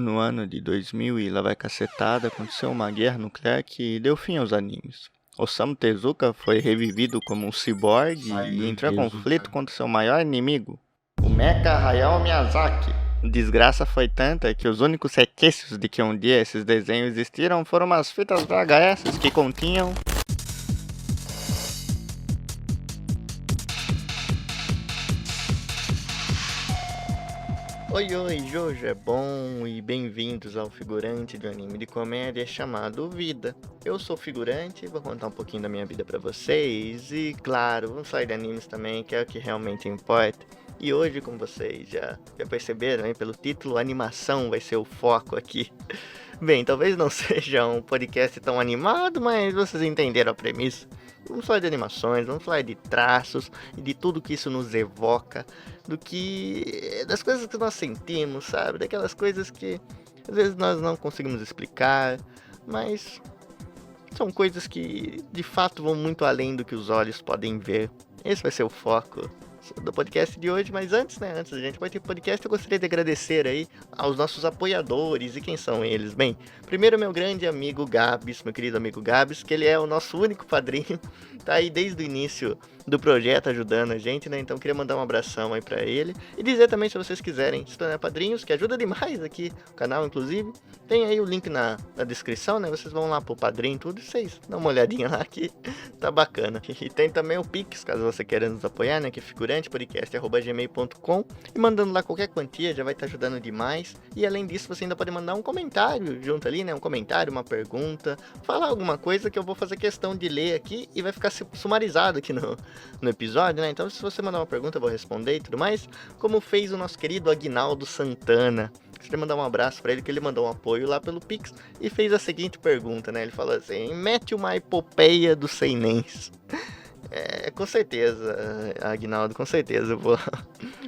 No ano de 2000 e lá vai cacetada, aconteceu uma guerra nuclear que deu fim aos animes. Osamu Tezuka foi revivido como um ciborgue e entrou em conflito contra seu maior inimigo, o Mecha Hayao Miyazaki. A desgraça foi tanta que os únicos requisitos de que um dia esses desenhos existiram foram umas fitas VHS que continham Oi, Jojo é bom e bem-vindos ao figurante de um anime de comédia chamado Vida. Eu sou o figurante e vou contar um pouquinho da minha vida pra vocês e, claro, vamos falar de animes também, que é o que realmente importa. E hoje, como vocês já perceberam, hein, pelo título, animação vai ser o foco aqui. Bem, talvez não seja um podcast tão animado, mas vocês entenderam a premissa. Vamos falar de animações, vamos falar de traços e de tudo que isso nos evoca, das coisas que nós sentimos, sabe? Daquelas coisas que às vezes nós não conseguimos explicar, mas são coisas que de fato vão muito além do que os olhos podem ver. Esse vai ser o foco do podcast de hoje, mas antes da gente partir pro podcast, eu gostaria de agradecer aí aos nossos apoiadores. E quem são eles? Bem, primeiro meu grande amigo Gabs, meu querido amigo Gabs, que ele é o nosso único padrinho, tá aí desde o início do projeto ajudando a gente, né? Então queria mandar um abração aí pra ele e dizer também, se vocês quiserem se tornar padrinhos, que ajuda demais aqui o canal, inclusive, tem aí o link na descrição, né? Vocês vão lá pro padrinho e tudo, e vocês dão uma olhadinha lá que tá bacana. E tem também o Pix, caso você queira nos apoiar, né? Que é figurantepodcast@gmail.com, e mandando lá qualquer quantia já vai estar ajudando demais. E além disso, você ainda pode mandar um comentário junto ali, né? Um comentário, uma pergunta, falar alguma coisa que eu vou fazer questão de ler aqui e vai ficar sumarizado aqui no episódio, né? Então, se você mandar uma pergunta, eu vou responder e tudo mais, como fez o nosso querido Aguinaldo Santana. Queria mandar um abraço pra ele, que ele mandou um apoio lá pelo Pix e fez a seguinte pergunta, né? Ele falou assim: mete uma epopeia do Seinens. Com certeza, Aguinaldo, com certeza eu vou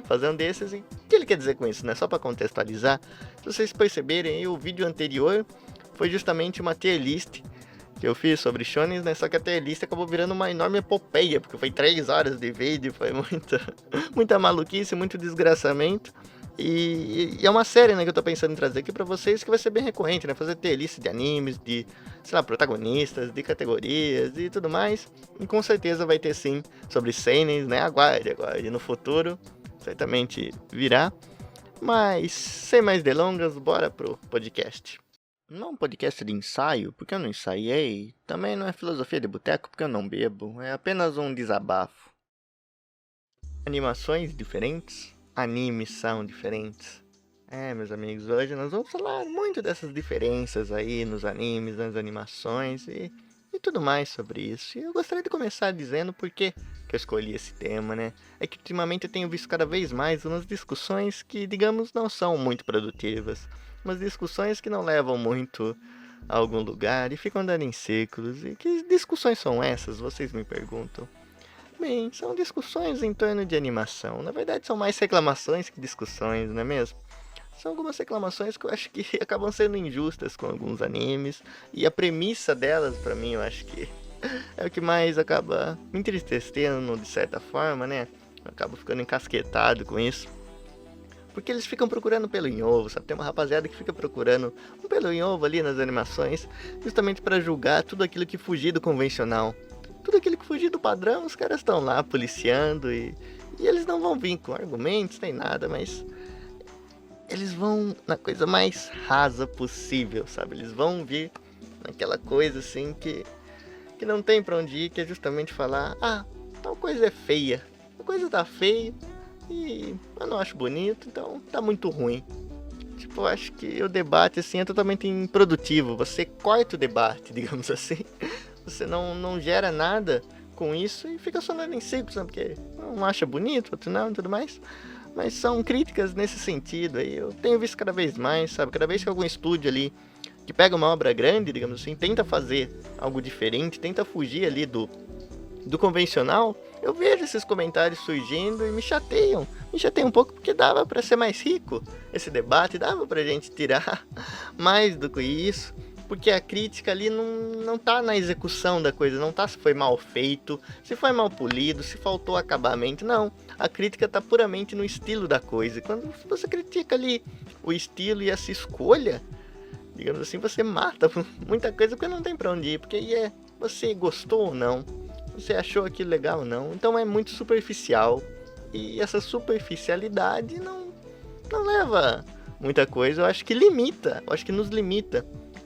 fazer um desses. E o que ele quer dizer com isso, né? Só pra contextualizar, se vocês perceberem, o vídeo anterior foi justamente uma tier list que eu fiz sobre shonen, né? Só que a tier list acabou virando uma enorme epopeia, porque foi 3 horas de vídeo, foi muita maluquice, muito desgraçamento. E é uma série, né, que eu tô pensando em trazer aqui pra vocês, que vai ser bem recorrente, né? Fazer tier list de animes, de, sei lá, protagonistas, de categorias e tudo mais. E com certeza vai ter sim sobre seinen, né? Aguarde no futuro, certamente virá. Mas, sem mais delongas, bora pro podcast. Não é um podcast de ensaio, porque eu não ensaiei. Também não é filosofia de boteco, porque eu não bebo. É apenas um desabafo. Animações diferentes, animes são diferentes. Meus amigos, hoje nós vamos falar muito dessas diferenças aí nos animes, nas animações e tudo mais sobre isso. E eu gostaria de começar dizendo por que eu escolhi esse tema, né? É que ultimamente eu tenho visto cada vez mais umas discussões que, digamos, não são muito produtivas. Umas discussões que não levam muito a algum lugar e ficam andando em círculos. E que discussões são essas, vocês me perguntam? Bem, são discussões em torno de animação. Na verdade, são mais reclamações que discussões, não é mesmo? São algumas reclamações que eu acho que acabam sendo injustas com alguns animes. E a premissa delas, pra mim, eu acho que é o que mais acaba me entristecendo, de certa forma, né? Eu acabo ficando encasquetado com isso. Porque eles ficam procurando pelo em ovo, sabe? Tem uma rapaziada que fica procurando um pelo em ovo ali nas animações, justamente pra julgar tudo aquilo que fugir do convencional. Tudo aquilo que fugir do padrão, os caras estão lá policiando e eles não vão vir com argumentos nem nada, mas eles vão na coisa mais rasa possível, sabe? Eles vão vir naquela coisa assim que não tem pra onde ir, que é justamente falar: tal coisa é feia, a coisa tá feia e eu não acho bonito, então tá muito ruim. Tipo, eu acho que o debate assim é totalmente improdutivo, você corta o debate, digamos assim. Você não gera nada com isso e fica só andando em círculos, né? Porque um acha bonito, outro não e tudo mais. Mas são críticas nesse sentido aí. Eu tenho visto cada vez mais, sabe? Cada vez que algum estúdio ali que pega uma obra grande, digamos assim, tenta fazer algo diferente, tenta fugir ali do convencional, eu vejo esses comentários surgindo e me chateiam. Me chateiam um pouco porque dava pra ser mais rico esse debate, dava pra gente tirar mais do que isso. porque a crítica ali não tá na execução da coisa, não tá se foi mal feito, se foi mal polido, se faltou acabamento, não. A crítica tá puramente no estilo da coisa. E quando você critica ali o estilo e essa escolha, digamos assim, você mata muita coisa porque não tem pra onde ir, porque aí você gostou ou não, você achou aquilo legal ou não, então é muito superficial. E essa superficialidade não leva muita coisa, eu acho que limita, eu acho que nos limita.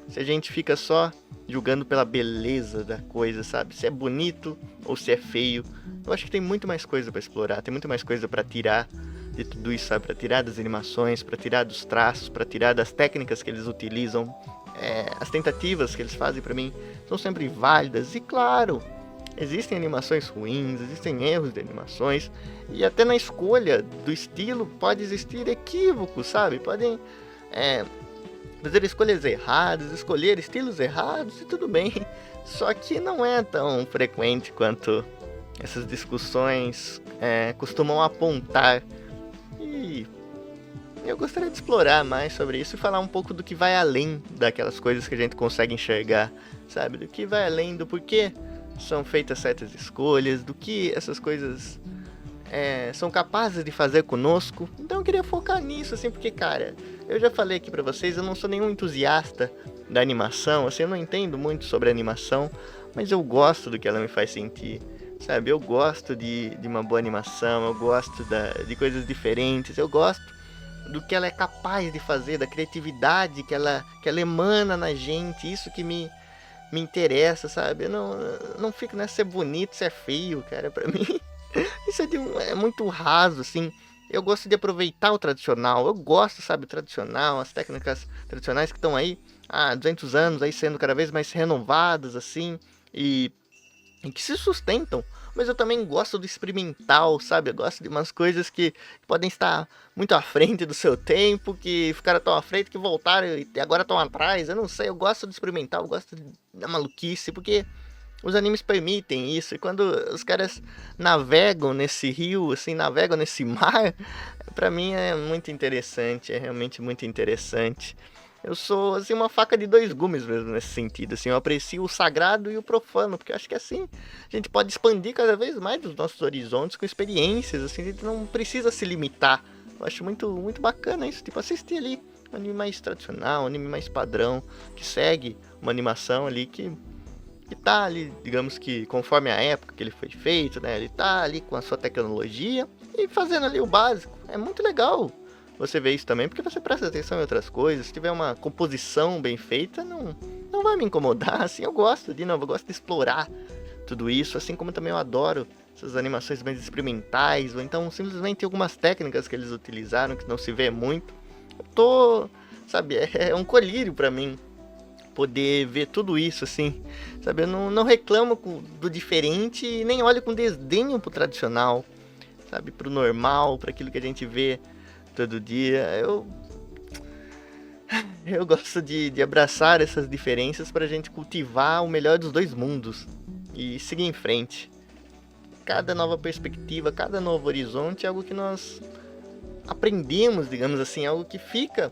Se a gente fica só julgando pela beleza da coisa, sabe? Se é bonito ou se é feio. Eu acho que tem muito mais coisa pra explorar, tem muito mais coisa pra tirar de tudo isso, sabe? Pra tirar das animações, pra tirar dos traços, pra tirar das técnicas que eles utilizam. As tentativas que eles fazem pra mim são sempre válidas. E claro, existem animações ruins, existem erros de animações. E até na escolha do estilo pode existir equívocos, sabe? Podem fazer escolhas erradas, escolher estilos errados e tudo bem. Só que não é tão frequente quanto essas discussões costumam apontar. E eu gostaria de explorar mais sobre isso e falar um pouco do que vai além daquelas coisas que a gente consegue enxergar, sabe? Do que vai além do porquê são feitas certas escolhas, do que essas coisas são capazes de fazer conosco. Então eu queria focar nisso, assim, porque, cara, eu já falei aqui pra vocês, eu não sou nenhum entusiasta da animação, assim, eu não entendo muito sobre animação, mas eu gosto do que ela me faz sentir, sabe? Eu gosto de uma boa animação, eu gosto de coisas diferentes, eu gosto do que ela é capaz de fazer, da criatividade que ela emana na gente, isso que me interessa, sabe? Eu não fico nessa se é bonito, se é feio, cara, pra mim. Isso é muito raso, assim. Eu gosto de aproveitar o tradicional. Eu gosto, sabe, o tradicional, as técnicas tradicionais que estão aí há 200 anos, aí sendo cada vez mais renovadas, assim, e que se sustentam. Mas eu também gosto do experimental, sabe? Eu gosto de umas coisas que podem estar muito à frente do seu tempo, que ficaram tão à frente que voltaram e agora estão atrás. Eu não sei, eu gosto do experimental, eu gosto da maluquice, porque os animes permitem isso, e quando os caras navegam nesse rio, assim, navegam nesse mar, pra mim é muito interessante, é realmente muito interessante. Eu sou, assim, uma faca de dois gumes mesmo nesse sentido, assim, eu aprecio o sagrado e o profano, porque eu acho que assim a gente pode expandir cada vez mais os nossos horizontes com experiências, assim, a gente não precisa se limitar. Eu acho muito, muito bacana isso, tipo, assistir ali um anime mais tradicional, um anime mais padrão, que segue uma animação ali que tá ali, digamos que conforme a época que ele foi feito, né? Ele tá ali com a sua tecnologia e fazendo ali o básico. É muito legal você ver isso também, porque você presta atenção em outras coisas. Se tiver uma composição bem feita, não vai me incomodar, assim. Eu gosto eu gosto de explorar tudo isso, assim como também eu adoro essas animações mais experimentais, ou então simplesmente algumas técnicas que eles utilizaram que não se vê muito. Sabe, é um colírio pra mim poder ver tudo isso, assim, sabe? Eu não reclamo do diferente e nem olho com desdenho pro tradicional, sabe? Pro normal, para aquilo que a gente vê todo dia. Eu gosto de abraçar essas diferenças pra gente cultivar o melhor dos dois mundos e seguir em frente. Cada nova perspectiva, cada novo horizonte é algo que nós aprendemos, digamos assim, algo que fica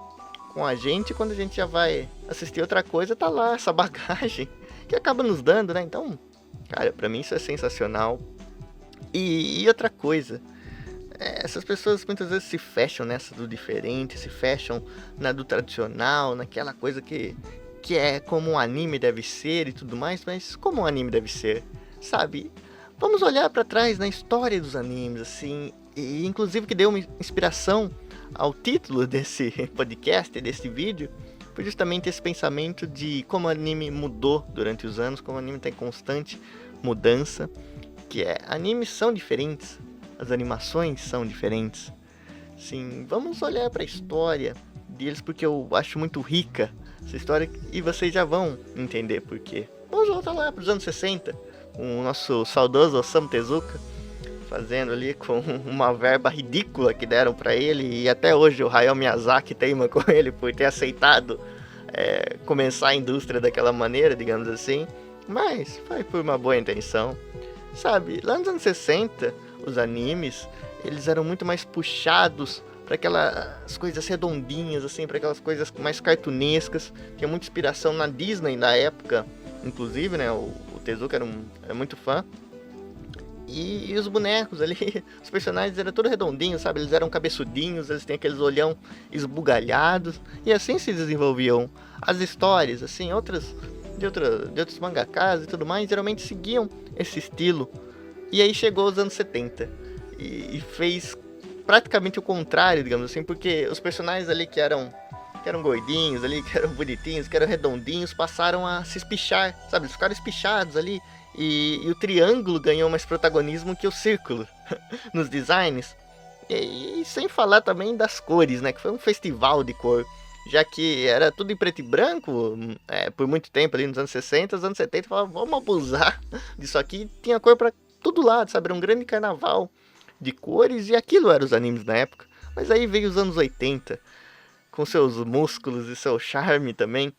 com a gente quando a gente já vai assistir outra coisa, tá lá essa bagagem que acaba nos dando, né? Então, cara, pra mim isso é sensacional. E outra coisa, essas pessoas muitas vezes se fecham nessa do diferente, se fecham na do tradicional, naquela coisa que é como um anime deve ser e tudo mais, mas como um anime deve ser, sabe? Vamos olhar pra trás na história dos animes, assim, e inclusive que deu uma inspiração ao título desse podcast, desse vídeo, foi justamente esse pensamento de como o anime mudou durante os anos, como o anime está em constante mudança, que animes são diferentes, as animações são diferentes. Sim, vamos olhar para a história deles, porque eu acho muito rica essa história e vocês já vão entender por quê. Vamos voltar lá para os anos 60, com o nosso saudoso Osamu Tezuka, fazendo ali com uma verba ridícula que deram pra ele, e até hoje o Hayao Miyazaki teima com ele por ter aceitado começar a indústria daquela maneira, digamos assim, mas foi por uma boa intenção, sabe? Lá nos anos 60, os animes, eles eram muito mais puxados para aquelas coisas redondinhas, assim, para aquelas coisas mais cartunescas. Tinha muita inspiração na Disney na época, inclusive, né? O Tezuka era muito fã. E os bonecos ali, os personagens eram todos redondinhos, sabe? Eles eram cabeçudinhos, eles têm aqueles olhão esbugalhados. E assim se desenvolviam as histórias, assim, de outros mangakas e tudo mais, geralmente seguiam esse estilo. E aí chegou os anos 70 e fez praticamente o contrário, digamos assim, porque os personagens ali que eram gordinhos ali, que eram bonitinhos, que eram redondinhos, passaram a se espichar, sabe? Eles ficaram espichados ali. E o triângulo ganhou mais protagonismo que o círculo nos designs. E sem falar também das cores, né? Que foi um festival de cor. Já que era tudo em preto e branco, por muito tempo ali nos anos 60, nos anos 70, falavam, vamos abusar disso aqui. Tinha cor pra todo lado, sabe? Era um grande carnaval de cores e aquilo eram os animes na época. Mas aí veio os anos 80, com seus músculos e seu charme também,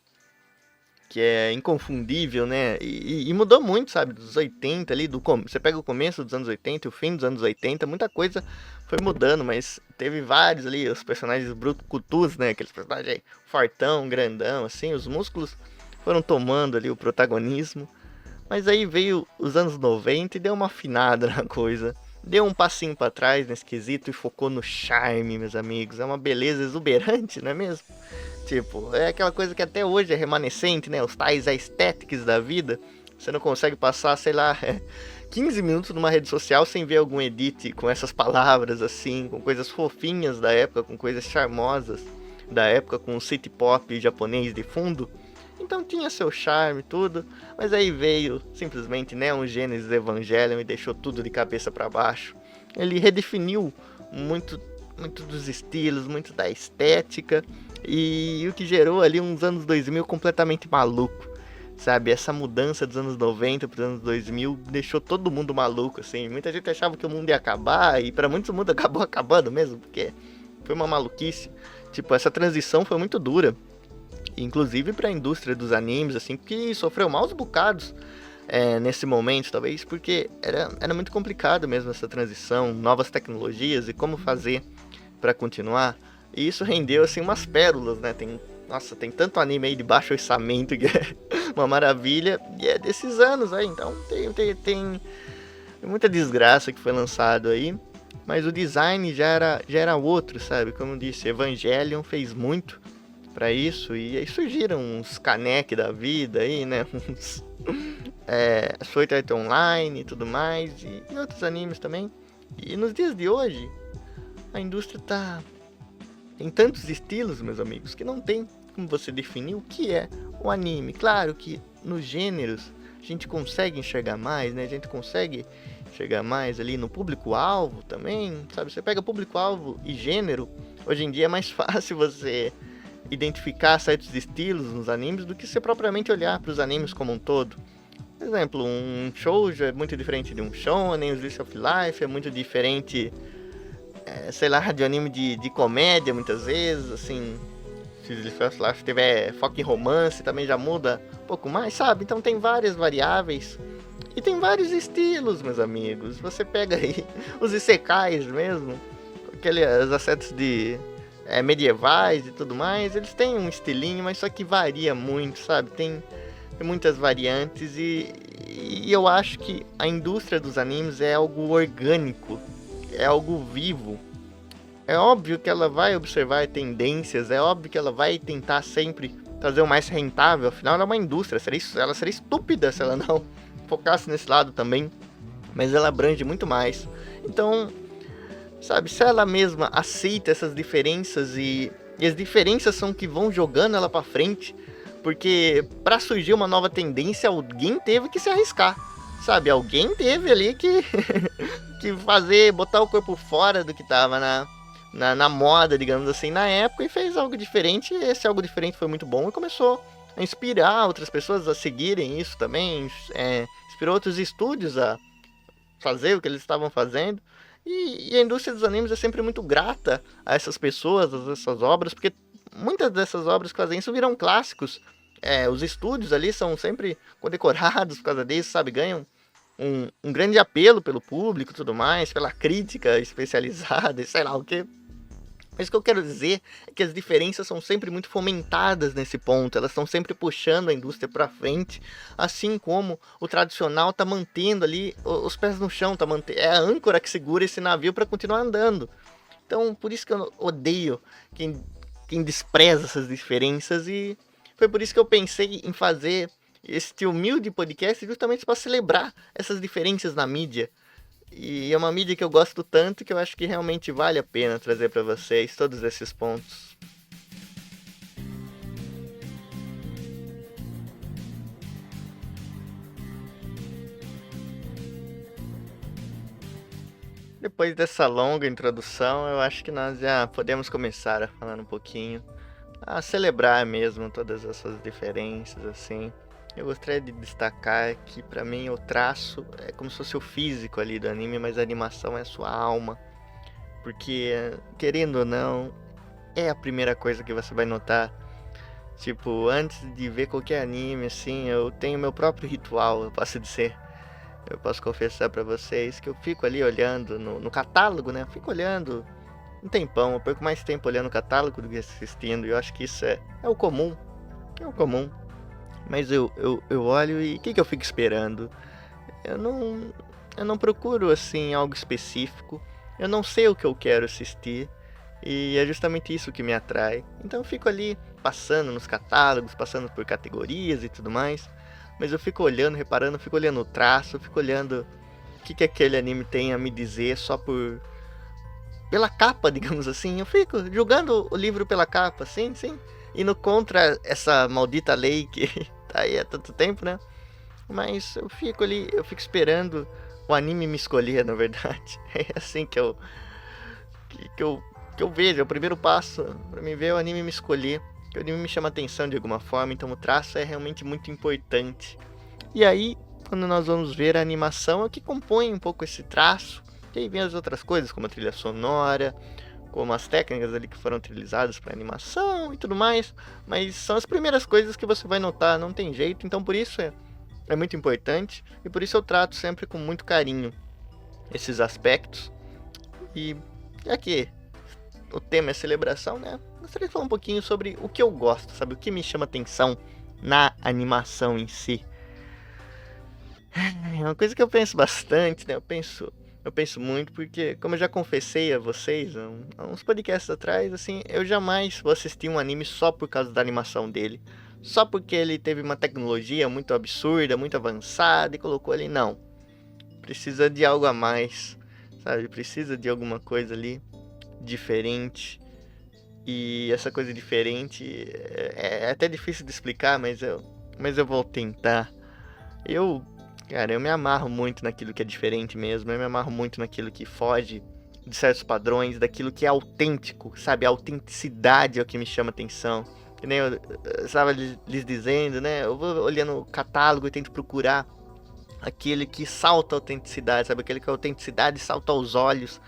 que é inconfundível, né? E mudou muito, sabe? Dos 80 ali, você pega o começo dos anos 80 e o fim dos anos 80, muita coisa foi mudando, mas teve vários ali, os personagens brucutus, né? Aqueles personagens aí, fortão, grandão, assim, os músculos foram tomando ali o protagonismo. Mas aí veio os anos 90 e deu uma afinada na coisa. Deu um passinho pra trás nesse quesito e focou no charme, meus amigos. É uma beleza exuberante, não é mesmo? Tipo, é aquela coisa que até hoje é remanescente, né? Os tais aesthetics da vida. Você não consegue passar, sei lá, 15 minutos numa rede social sem ver algum edit com essas palavras assim, com coisas fofinhas da época, com coisas charmosas da época, com o city pop japonês de fundo. Então tinha seu charme e tudo, mas aí veio simplesmente, né, um Genesis Evangelion e deixou tudo de cabeça para baixo. Ele redefiniu muito dos estilos, muito da estética, e o que gerou ali uns anos 2000 completamente maluco, sabe? Essa mudança dos anos 90 para os anos 2000 deixou todo mundo maluco, assim. Muita gente achava que o mundo ia acabar, e para muitos o mundo acabou acabando mesmo, porque foi uma maluquice. Tipo, essa transição foi muito dura, inclusive para a indústria dos animes, assim, que sofreu maus bocados nesse momento, talvez, porque era muito complicado mesmo essa transição, novas tecnologias e como fazer para continuar. E isso rendeu, assim, umas pérolas, né? Tem tanto anime aí de baixo orçamento que é uma maravilha, e é desses anos aí, então tem muita desgraça que foi lançado aí, mas o design já era outro, sabe? Como eu disse, Evangelion fez muito pra isso, e aí surgiram uns Kaneki da vida aí, né? Uns Sword Art Online e tudo mais, e outros animes também. E nos dias de hoje, a indústria tem tantos estilos, meus amigos, que não tem como você definir o que é o anime. Claro que nos gêneros a gente consegue enxergar mais, né? A gente consegue chegar mais ali no público-alvo também, sabe? Você pega público-alvo e gênero, hoje em dia é mais fácil você identificar certos estilos nos animes do que você propriamente olhar para os animes como um todo. Por exemplo, um shoujo é muito diferente de um shonen, o Slice of Life é muito diferente, sei lá, de anime de comédia muitas vezes, assim. Se o Slice of Life tiver foco em romance, também já muda um pouco mais, sabe? Então tem várias variáveis e tem vários estilos, meus amigos. Você pega aí os isekais mesmo, aqueles aspectos de medievais e tudo mais, eles têm um estilinho, mas só que varia muito, sabe? Tem muitas variantes e eu acho que a indústria dos animes é algo orgânico, é algo vivo. É óbvio que ela vai observar tendências, é óbvio que ela vai tentar sempre trazer o mais rentável, afinal ela é uma indústria, ela seria estúpida se ela não focasse nesse lado também, mas ela abrange muito mais. Então, sabe, se ela mesma aceita essas diferenças e as diferenças são que vão jogando ela pra frente, porque pra surgir uma nova tendência, alguém teve que se arriscar, sabe? Alguém teve ali que botar o corpo fora do que tava na moda, digamos assim, na época, e fez algo diferente. E esse algo diferente foi muito bom e começou a inspirar outras pessoas a seguirem isso também, inspirou outros estúdios a fazer o que eles estavam fazendo. E a indústria dos animes é sempre muito grata a essas pessoas, a essas obras, porque muitas dessas obras que fazem isso viram clássicos. Os estúdios ali são sempre condecorados por causa disso, sabe? Ganham um grande apelo pelo público e tudo mais, pela crítica especializada e sei lá o que. Mas o que eu quero dizer é que as diferenças são sempre muito fomentadas nesse ponto, elas estão sempre puxando a indústria para frente, assim como o tradicional está mantendo ali os pés no chão, é a âncora que segura esse navio para continuar andando. Então, por isso que eu odeio quem despreza essas diferenças, e foi por isso que eu pensei em fazer este humilde podcast justamente para celebrar essas diferenças na mídia. E é uma mídia que eu gosto tanto que eu acho que realmente vale a pena trazer para vocês todos esses pontos. Depois dessa longa introdução, eu acho que nós já podemos começar a falar um pouquinho, a celebrar mesmo todas essas diferenças, assim. Eu gostaria de destacar que pra mim o traço é como se fosse o físico ali do anime, mas a animação é a sua alma. Porque, querendo ou não, é a primeira coisa que você vai notar. Tipo, antes de ver qualquer anime, assim, eu tenho meu próprio ritual, eu posso dizer. Eu posso confessar pra vocês que eu fico ali olhando no catálogo, né? Eu fico olhando um tempão, eu perco mais tempo olhando o catálogo do que assistindo. E eu acho que isso é o comum. É o comum. Mas eu olho e o que eu fico esperando? Eu não procuro, assim, algo específico. Eu não sei o que eu quero assistir. E é justamente isso que me atrai. Então eu fico ali passando nos catálogos, passando por categorias e tudo mais. Mas eu fico olhando, reparando, fico olhando o traço, fico olhando o que aquele anime tem a me dizer só pela capa, digamos assim. Eu fico julgando o livro pela capa, sim. Indo contra essa maldita lei que tá aí há tanto tempo, né? Mas eu fico ali, eu fico esperando o anime me escolher, na verdade. É assim que eu vejo, é o primeiro passo pra mim ver o anime me escolher. Que o anime me chama atenção de alguma forma, então o traço é realmente muito importante. E aí, quando nós vamos ver a animação, é o que compõe um pouco esse traço. E aí vem as outras coisas, como a trilha sonora, como as técnicas ali que foram utilizadas para animação e tudo mais. Mas são as primeiras coisas que você vai notar, não tem jeito. Então por isso é muito importante. E por isso eu trato sempre com muito carinho esses aspectos. E aqui, o tema é celebração, né? Gostaria de falar um pouquinho sobre o que eu gosto, sabe? O que me chama atenção na animação em si. É uma coisa que eu penso bastante, né? Eu penso muito porque, como eu já confessei a vocês há uns podcasts atrás, assim, eu jamais vou assistir um anime só por causa da animação dele. Só porque ele teve uma tecnologia muito absurda, muito avançada e colocou ali, não. Precisa de algo a mais, sabe? Precisa de alguma coisa ali diferente. E essa coisa diferente é até difícil de explicar, mas eu vou tentar. Cara, eu me amarro muito naquilo que é diferente mesmo. Eu me amarro muito naquilo que foge de certos padrões, daquilo que é autêntico, sabe? A autenticidade é o que me chama atenção. Que nem eu estava lhes dizendo, né? Eu vou olhando o catálogo e tento procurar aquele que salta a autenticidade, sabe? Aquele que a autenticidade salta aos olhos.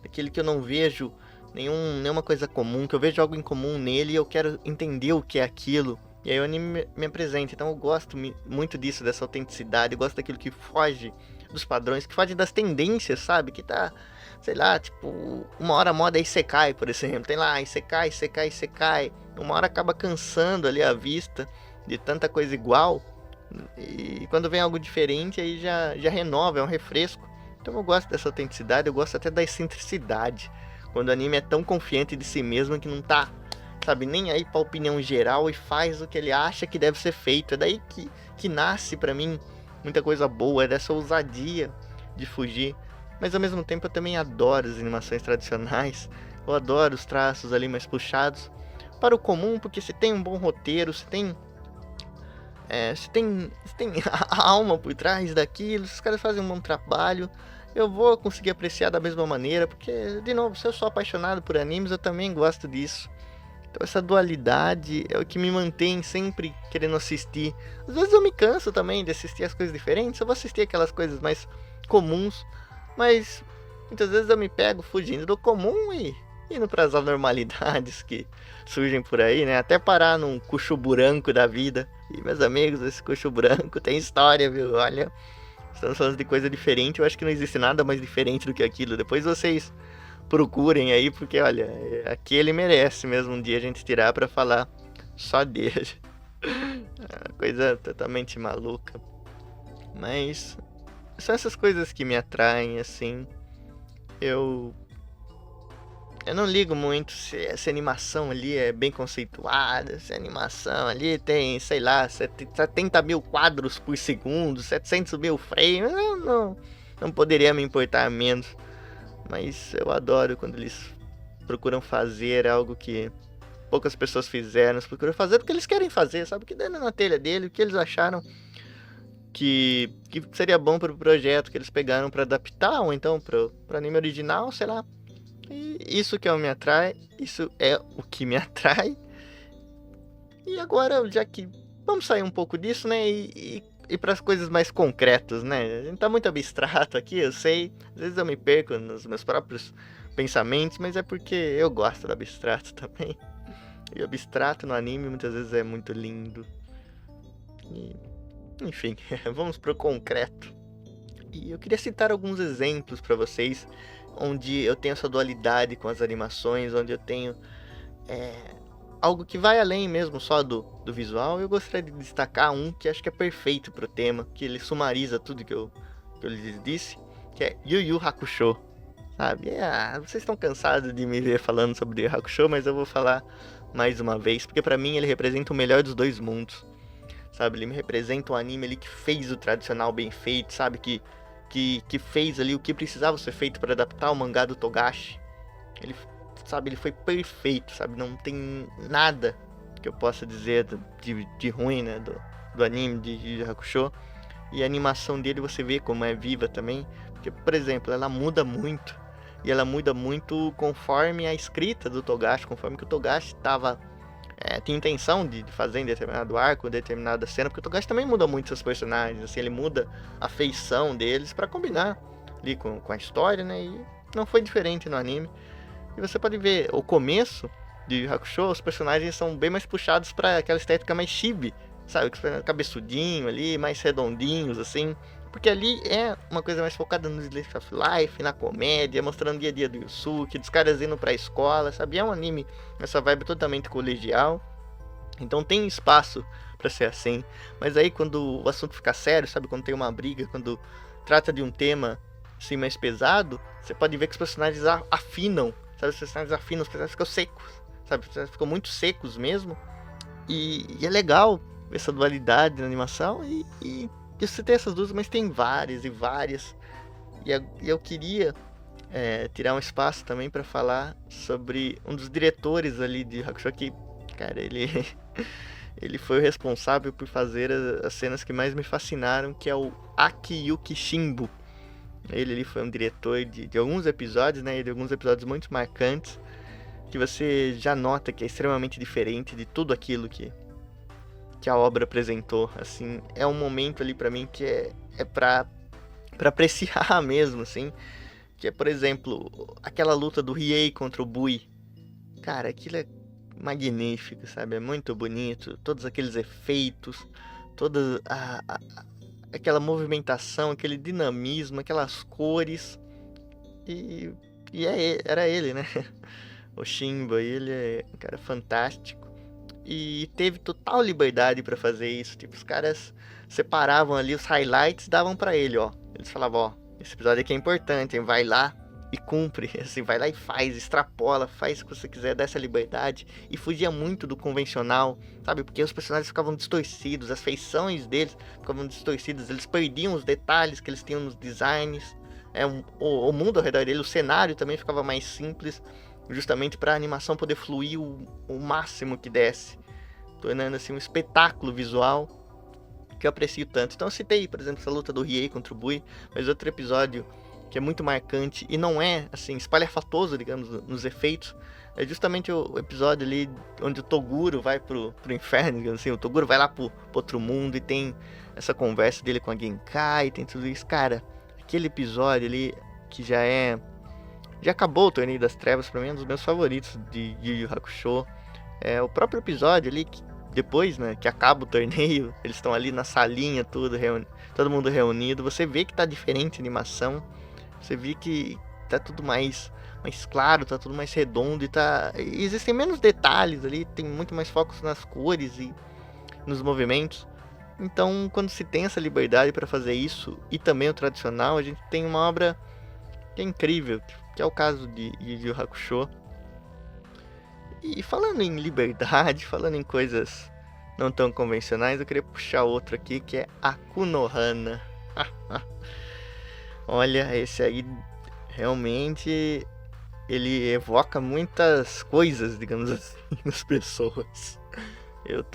Aquele que eu não vejo nenhuma coisa comum, que eu vejo algo em comum nele e eu quero entender o que é aquilo. E aí o anime me apresenta. Então eu gosto muito disso, dessa autenticidade. Eu gosto daquilo que foge dos padrões, que foge das tendências, sabe? Que tá, sei lá, tipo, uma hora a moda é Isekai, por exemplo. Tem lá Isekai. Uma hora acaba cansando ali a vista de tanta coisa igual. E quando vem algo diferente, aí já renova, é um refresco. Então eu gosto dessa autenticidade, eu gosto até da excentricidade. Quando o anime é tão confiante de si mesmo que não tá, sabe, nem aí pra opinião geral e faz o que ele acha que deve ser feito. É daí que nasce pra mim muita coisa boa, é dessa ousadia de fugir. Mas ao mesmo tempo eu também adoro as animações tradicionais. Eu adoro os traços ali mais puxados para o comum, porque se tem um bom roteiro, se tem a alma por trás daquilo, se os caras fazem um bom trabalho, eu vou conseguir apreciar da mesma maneira, porque, de novo, se eu sou apaixonado por animes, eu também gosto disso. Então essa dualidade é o que me mantém sempre querendo assistir. Às vezes eu me canso também de assistir as coisas diferentes, eu vou assistir aquelas coisas mais comuns, mas muitas vezes eu me pego fugindo do comum e indo para as anormalidades que surgem por aí, né? Até parar num Cucho Branco da vida. E, meus amigos, esse Cucho Branco tem história, viu? Olha, estamos falando de coisa diferente, eu acho que não existe nada mais diferente do que aquilo. Depois vocês procurem aí, porque olha, aqui ele merece mesmo um dia a gente tirar pra falar só dele. Coisa totalmente maluca. Mas são essas coisas que me atraem, assim. Eu não ligo muito se essa animação ali é bem conceituada, se a animação ali tem, sei lá, 70 mil quadros por segundo, 700 mil frames. Eu não poderia me importar menos. Mas eu adoro quando eles procuram fazer algo que poucas pessoas fizeram. Eles procuram fazer porque eles querem fazer, sabe? O que deu na telha dele, o que eles acharam que seria bom para o projeto que eles pegaram para adaptar, ou então para o anime original, sei lá. E isso que me atrai, isso é o que me atrai. E agora, já que vamos sair um pouco disso, né, e para as coisas mais concretas, né? A gente tá muito abstrato aqui, eu sei. Às vezes eu me perco nos meus próprios pensamentos, mas é porque eu gosto do abstrato também. E o abstrato no anime muitas vezes é muito lindo. E, enfim, vamos pro concreto. E eu queria citar alguns exemplos para vocês onde eu tenho essa dualidade com as animações, onde eu tenho algo que vai além mesmo só do visual. Eu gostaria de destacar um que acho que é perfeito pro tema, que ele sumariza tudo que eu lhes disse, que é Yu Yu Hakusho, sabe? Vocês estão cansados de me ver falando sobre Yu Yu Hakusho, mas eu vou falar mais uma vez, porque pra mim ele representa o melhor dos dois mundos, sabe? Ele me representa um anime ali que fez o tradicional bem feito, sabe? Que fez ali o que precisava ser feito para adaptar o mangá do Togashi. Ele, sabe, ele foi perfeito, sabe? Não tem nada que eu possa dizer de ruim, né? Do anime de Yu Yu Hakusho. E a animação dele você vê como é viva também. Porque, por exemplo, ela muda muito. E ela muda muito conforme a escrita do Togashi, conforme que o Togashi tinha intenção de fazer em determinado arco, determinada cena, porque o Togashi também muda muito seus personagens, assim, ele muda a feição deles pra combinar ali com a história, né, e não foi diferente no anime. E você pode ver, o começo de Yu Hakusho, os personagens são bem mais puxados pra aquela estética mais chibi, sabe, cabeçudinho ali, mais redondinhos, assim, porque ali é uma coisa mais focada no slice of life, na comédia, mostrando o dia a dia do Yusuke, dos caras indo pra escola, sabe? É um anime nessa vibe totalmente colegial. Então tem espaço pra ser assim. Mas aí quando o assunto fica sério, sabe? Quando tem uma briga, quando trata de um tema assim mais pesado, você pode ver que os personagens afinam, sabe? Os personagens afinam, os personagens ficam secos, sabe? Os personagens ficam muito secos mesmo. E é legal essa dualidade na animação e você tem essas duas, mas tem várias e várias. E eu queria tirar um espaço também para falar sobre um dos diretores ali de Hakusho, que, cara, ele foi o responsável por fazer as cenas que mais me fascinaram, que é o Akiyuki Shimbo. Ele foi um diretor de alguns episódios, né, de alguns episódios muito marcantes, que você já nota que é extremamente diferente de tudo aquilo que a obra apresentou. Assim, é um momento ali pra mim que é pra apreciar mesmo, assim, que é, por exemplo, aquela luta do Riei contra o Bui. Cara, aquilo é magnífico, sabe? É muito bonito, todos aqueles efeitos, toda aquela movimentação, aquele dinamismo, aquelas cores. E era ele, né? O Shimba, ele é um cara fantástico. E teve total liberdade pra fazer isso. Tipo, os caras separavam ali os highlights e davam pra ele, ó. Eles falavam, ó, esse episódio aqui é importante, hein? Vai lá e cumpre. Assim, vai lá e faz, extrapola, faz o que você quiser, dá essa liberdade. E fugia muito do convencional, sabe? Porque os personagens ficavam distorcidos, as feições deles ficavam distorcidas, eles perdiam os detalhes que eles tinham nos designs. O mundo ao redor dele, o cenário também ficava mais simples, justamente para a animação poder fluir o máximo que desse, tornando assim um espetáculo visual que eu aprecio tanto. Então eu citei, por exemplo, essa luta do Riei contra o Bui, mas outro episódio que é muito marcante e não é assim espalhafatoso, digamos, nos efeitos, é justamente o episódio ali onde o Toguro vai pro inferno, digamos assim. O Toguro vai lá pro outro mundo e tem essa conversa dele com a Genkai, tem tudo isso. Cara, aquele episódio ali que já acabou o Torneio das Trevas, pra mim é um dos meus favoritos de Yu Yu Hakusho. É o próprio episódio ali que depois, né, que acaba o torneio, eles estão ali na salinha, todo mundo reunido. Você vê que tá diferente a animação. Você vê que tá tudo mais claro, tá tudo mais redondo e existem menos detalhes ali, tem muito mais focos nas cores e nos movimentos. Então, quando se tem essa liberdade para fazer isso e também o tradicional, a gente tem uma obra que é incrível, que é o caso de Yu Yu Hakusho. E falando em liberdade, falando em coisas não tão convencionais, eu queria puxar outro aqui, que é Akunohana. Olha, esse aí realmente ele evoca muitas coisas, digamos assim, nas pessoas. Eu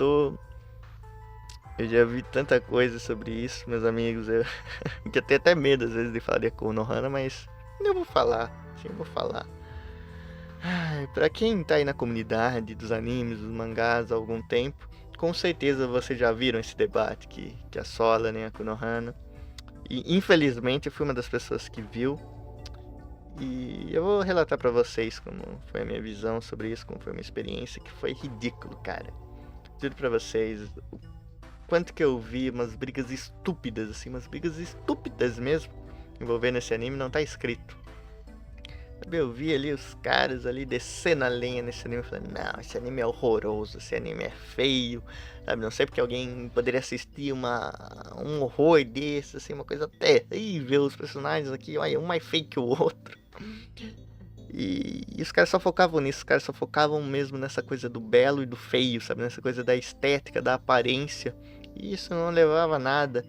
já vi tanta coisa sobre isso, meus amigos, que eu tenho até medo às vezes de falar de Akunohana, mas eu vou falar, sim, eu vou falar. Pra quem tá aí na comunidade dos animes, dos mangás há algum tempo, com certeza vocês já viram esse debate que assola, né, a Konohana. E infelizmente eu fui uma das pessoas que viu. E eu vou relatar pra vocês como foi a minha visão sobre isso, como foi a minha experiência, que foi ridículo, cara. Juro pra vocês, o quanto que eu vi umas brigas estúpidas, assim, umas brigas estúpidas mesmo, envolvendo esse anime, não tá escrito. Eu vi ali os caras ali descendo a lenha nesse anime, falando, não, esse anime é horroroso, esse anime é feio, sabe, não sei porque alguém poderia assistir um horror desse, assim, uma coisa terrível, os personagens aqui, olha, um mais feio que o outro. E os caras só focavam nisso, os caras só focavam mesmo nessa coisa do belo e do feio, sabe, nessa coisa da estética, da aparência, e isso não levava a nada.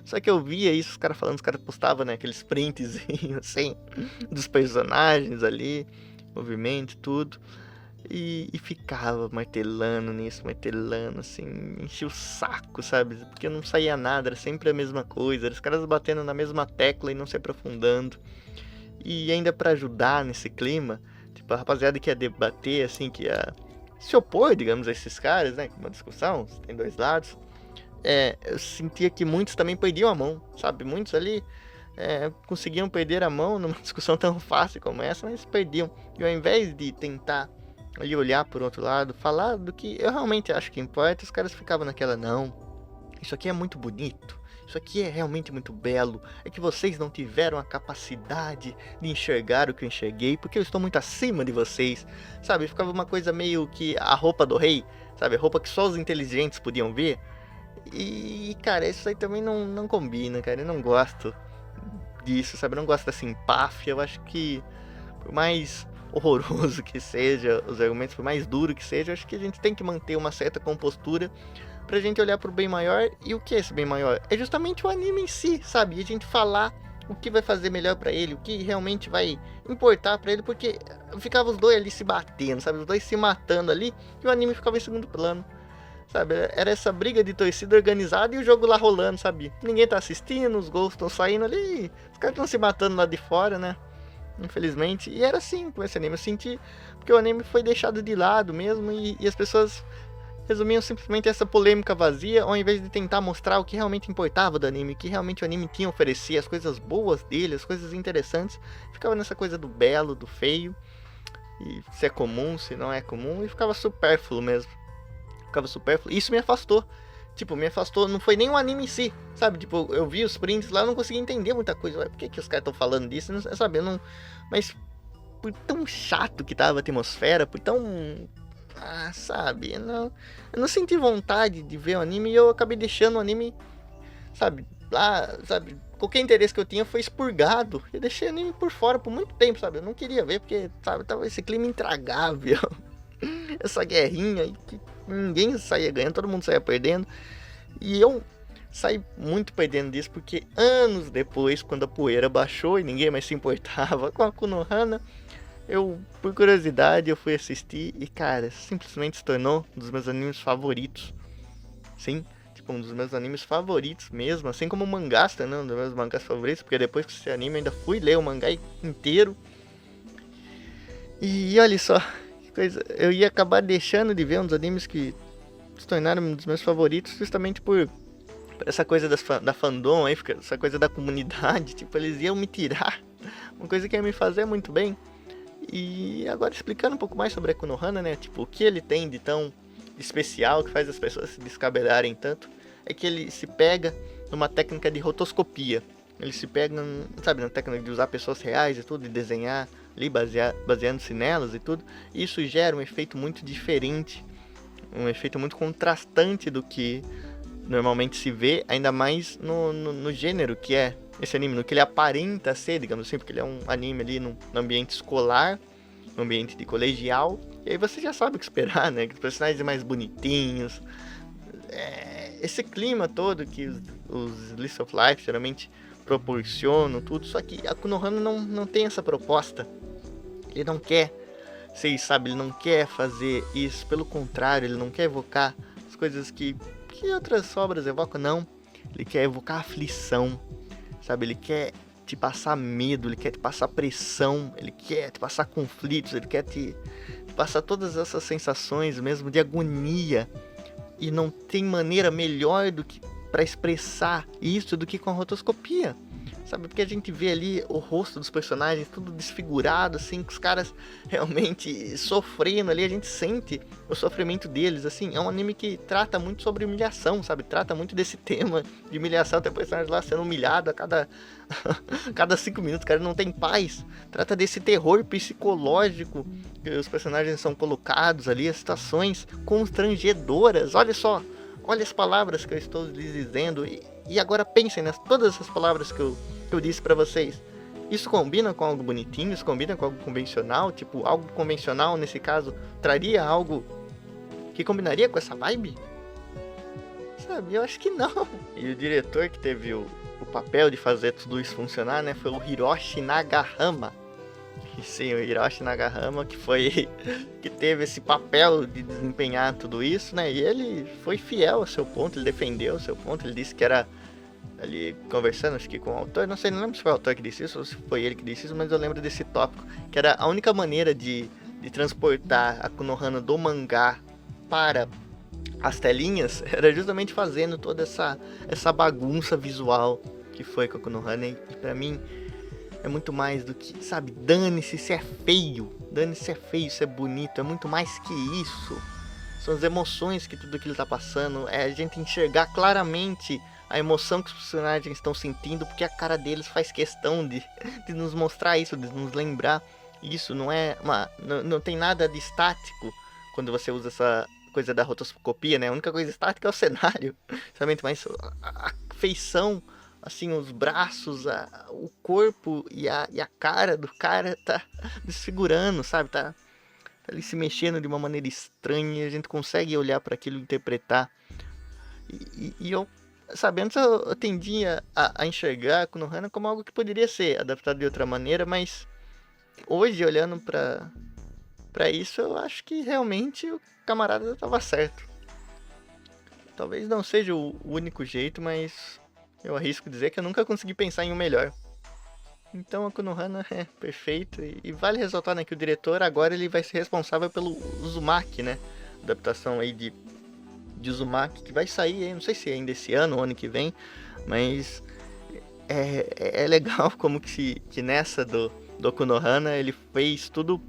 Só que eu via isso, os caras falando, os caras postavam, né, aqueles printzinhos, assim, dos personagens ali, movimento, tudo. E ficava martelando nisso, martelando, assim, enchia o saco, sabe? Porque não saía nada, era sempre a mesma coisa, era os caras batendo na mesma tecla e não se aprofundando. E ainda pra ajudar nesse clima, tipo, a rapaziada que ia debater, assim, que ia se opor, digamos, a esses caras, né, uma discussão, tem dois lados. Eu sentia que muitos também perdiam a mão, sabe? Muitos ali conseguiam perder a mão numa discussão tão fácil como essa, mas perdiam. E ao invés de tentar ali olhar por outro lado, falar do que eu realmente acho que importa, os caras ficavam naquela, não, isso aqui é muito bonito, isso aqui é realmente muito belo, é que vocês não tiveram a capacidade de enxergar o que eu enxerguei, porque eu estou muito acima de vocês, sabe? Ficava uma coisa meio que a roupa do rei, sabe? A roupa que só os inteligentes podiam ver. E, cara, isso aí também não combina, cara. Eu não gosto disso, sabe? Eu não gosto dessa empáfia. Eu acho que, por mais horroroso que seja os argumentos, por mais duro que seja, eu acho que a gente tem que manter uma certa compostura pra gente olhar pro bem maior. E o que é esse bem maior? É justamente o anime em si, sabe? E a gente falar o que vai fazer melhor pra ele, o que realmente vai importar pra ele, porque ficava os dois ali se batendo, sabe? Os dois se matando ali e o anime ficava em segundo plano. Sabe, era essa briga de torcida organizada e o jogo lá rolando, sabe? Ninguém tá assistindo, os gols estão saindo ali, os caras estão se matando lá de fora, né? Infelizmente. E era assim com esse anime. Eu senti porque o anime foi deixado de lado mesmo e as pessoas resumiam simplesmente essa polêmica vazia, ao invés de tentar mostrar o que realmente importava do anime, o que realmente o anime tinha a oferecer, as coisas boas dele, as coisas interessantes. Ficava nessa coisa do belo, do feio, e se é comum, se não é comum, e ficava supérfluo mesmo. Ficava supérfluo. Isso me afastou. Tipo, me afastou. Não foi nem o anime em si, sabe? Tipo, eu vi os prints lá, eu não conseguia entender muita coisa. Ué, por que os caras estão falando disso? Não, sabe, eu não... Mas por tão chato que tava a atmosfera, por tão... sabe? Eu não senti vontade de ver o anime e eu acabei deixando o anime, sabe? Lá, sabe? Qualquer interesse que eu tinha foi expurgado. Eu deixei o anime por fora por muito tempo, sabe? Eu não queria ver porque, sabe? Tava esse clima intragável. Essa guerrinha que ninguém saía ganhando, todo mundo saía perdendo. E eu saí muito perdendo disso, porque anos depois, quando a poeira baixou e ninguém mais se importava com a Konohana, eu, por curiosidade, eu fui assistir e, cara, simplesmente se tornou um dos meus animes favoritos. Sim, tipo, um dos meus animes favoritos mesmo, assim como o mangá, se tornou um dos meus mangás favoritos, porque depois que esse anime eu ainda fui ler o mangá inteiro. E olha só, coisa, eu ia acabar deixando de ver um dos animes que se tornaram um dos meus favoritos justamente por essa coisa da fandom aí, essa coisa da comunidade, tipo, eles iam me tirar uma coisa que ia me fazer muito bem. E agora explicando um pouco mais sobre a Konohana, né, tipo, o que ele tem de tão especial que faz as pessoas se descabelarem tanto, é que ele se pega numa técnica de rotoscopia. Eles se pegam, sabe, na técnica de usar pessoas reais e tudo, e desenhar ali, baseando-se nelas e tudo. E isso gera um efeito muito diferente, um efeito muito contrastante do que normalmente se vê, ainda mais no gênero que é esse anime, no que ele aparenta ser, digamos assim, porque ele é um anime ali no ambiente escolar, no ambiente de colegial, e aí você já sabe o que esperar, né? Que os personagens mais bonitinhos, esse clima todo que os Slice of Life geralmente proporcionam, tudo, só que a Konohana não tem essa proposta. Ele não quer, vocês sabem, ele não quer fazer isso, pelo contrário, ele não quer evocar as coisas que outras obras evocam, não. Ele quer evocar aflição, sabe? Ele quer te passar medo, ele quer te passar pressão, ele quer te passar conflitos, ele quer te passar todas essas sensações mesmo de agonia. E não tem maneira melhor do que para expressar isso do que com a rotoscopia, sabe? Porque a gente vê ali o rosto dos personagens tudo desfigurado, assim, com os caras realmente sofrendo ali, a gente sente o sofrimento deles, assim. É um anime que trata muito sobre humilhação, sabe? Trata muito desse tema de humilhação, tem personagens lá sendo humilhado a cada 5 minutos, o cara não tem paz. Trata desse terror psicológico que os personagens são colocados ali, as situações constrangedoras. Olha só, olha as palavras que eu estou lhes dizendo, e agora pensem nas todas essas palavras que eu disse pra vocês. Isso combina com algo bonitinho? Isso combina com algo convencional? Tipo, algo convencional, nesse caso, traria algo que combinaria com essa vibe? Sabe, eu acho que não. E o diretor que teve o papel de fazer tudo isso funcionar, né, foi o Hiroshi Nagahama. E sim, o Hiroshi Nagahama que teve esse papel de desempenhar tudo isso, né? E ele foi fiel ao seu ponto, ele defendeu o seu ponto, ele disse que era ali conversando, acho que com o autor, não lembro se foi o autor que disse isso ou se foi ele que disse isso, mas eu lembro desse tópico, que era a única maneira de transportar a Konohana do mangá para as telinhas, era justamente fazendo toda essa bagunça visual que foi com a Konohana, e pra mim é muito mais do que, sabe, dane-se se é feio, dane-se se é feio, se é bonito, é muito mais que isso. São as emoções que tudo aquilo tá passando, é a gente enxergar claramente a emoção que os personagens estão sentindo, porque a cara deles faz questão de nos mostrar isso, de nos lembrar isso. Não tem nada de estático quando você usa essa coisa da rotoscopia, né? A única coisa estática é o cenário, somente, mas a feição, assim, os braços, o corpo e a cara do cara tá desfigurando, sabe? Tá ali se mexendo de uma maneira estranha, e a gente consegue olhar para aquilo e interpretar. E eu, sabe, antes eu tendia a enxergar a Konohana como algo que poderia ser adaptado de outra maneira, mas hoje, olhando pra isso, eu acho que realmente o camarada estava certo. Talvez não seja o único jeito, mas eu arrisco dizer que eu nunca consegui pensar em um melhor. Então a Konohana é perfeito, e vale ressaltar, né, que o diretor agora ele vai ser responsável pelo Uzumaki, né? Adaptação aí de Uzumaki, que vai sair aí, não sei se ainda esse ano ou ano que vem, mas é legal como que nessa do Konohana ele fez tudo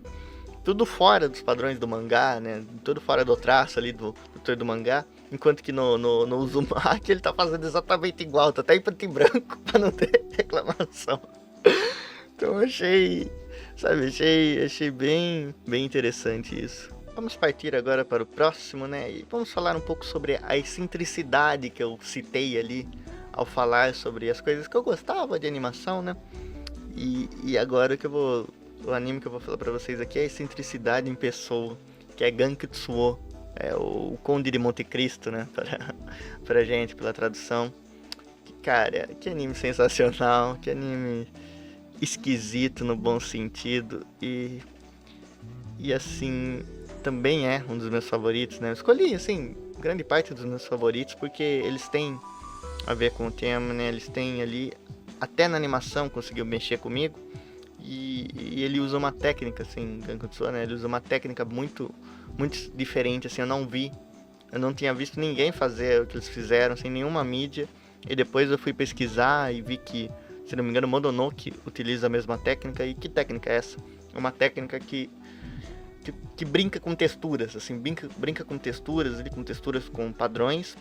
fora dos padrões do mangá, né? Tudo fora do traço ali do autor do mangá. Enquanto que no Uzumaki ele tá fazendo exatamente igual, tá até em preto e branco pra não ter reclamação. Então achei bem interessante isso. Vamos partir agora para o próximo, né? E vamos falar um pouco sobre a excentricidade que eu citei ali ao falar sobre as coisas que eu gostava de animação, né? E agora o anime que eu vou falar pra vocês aqui é a excentricidade em pessoa, que é Gankutsuo, é o Conde de Monte Cristo, né? Pra gente, pela tradução. Cara, que anime sensacional, que anime esquisito no bom sentido, e assim, também é um dos meus favoritos, né? Eu escolhi, assim, grande parte dos meus favoritos porque eles têm a ver com o tema, né? Eles têm ali, até na animação conseguiu mexer comigo, e ele usa uma técnica, assim, Gankutsuo, né? Ele usa uma técnica muito diferente, assim, eu não tinha visto ninguém fazer o que eles fizeram, sem nenhuma mídia, e depois eu fui pesquisar e vi que, se não me engano, Mononoke utiliza a mesma técnica. E que técnica é essa? É uma técnica que brinca com texturas, assim, brinca com texturas, com padrões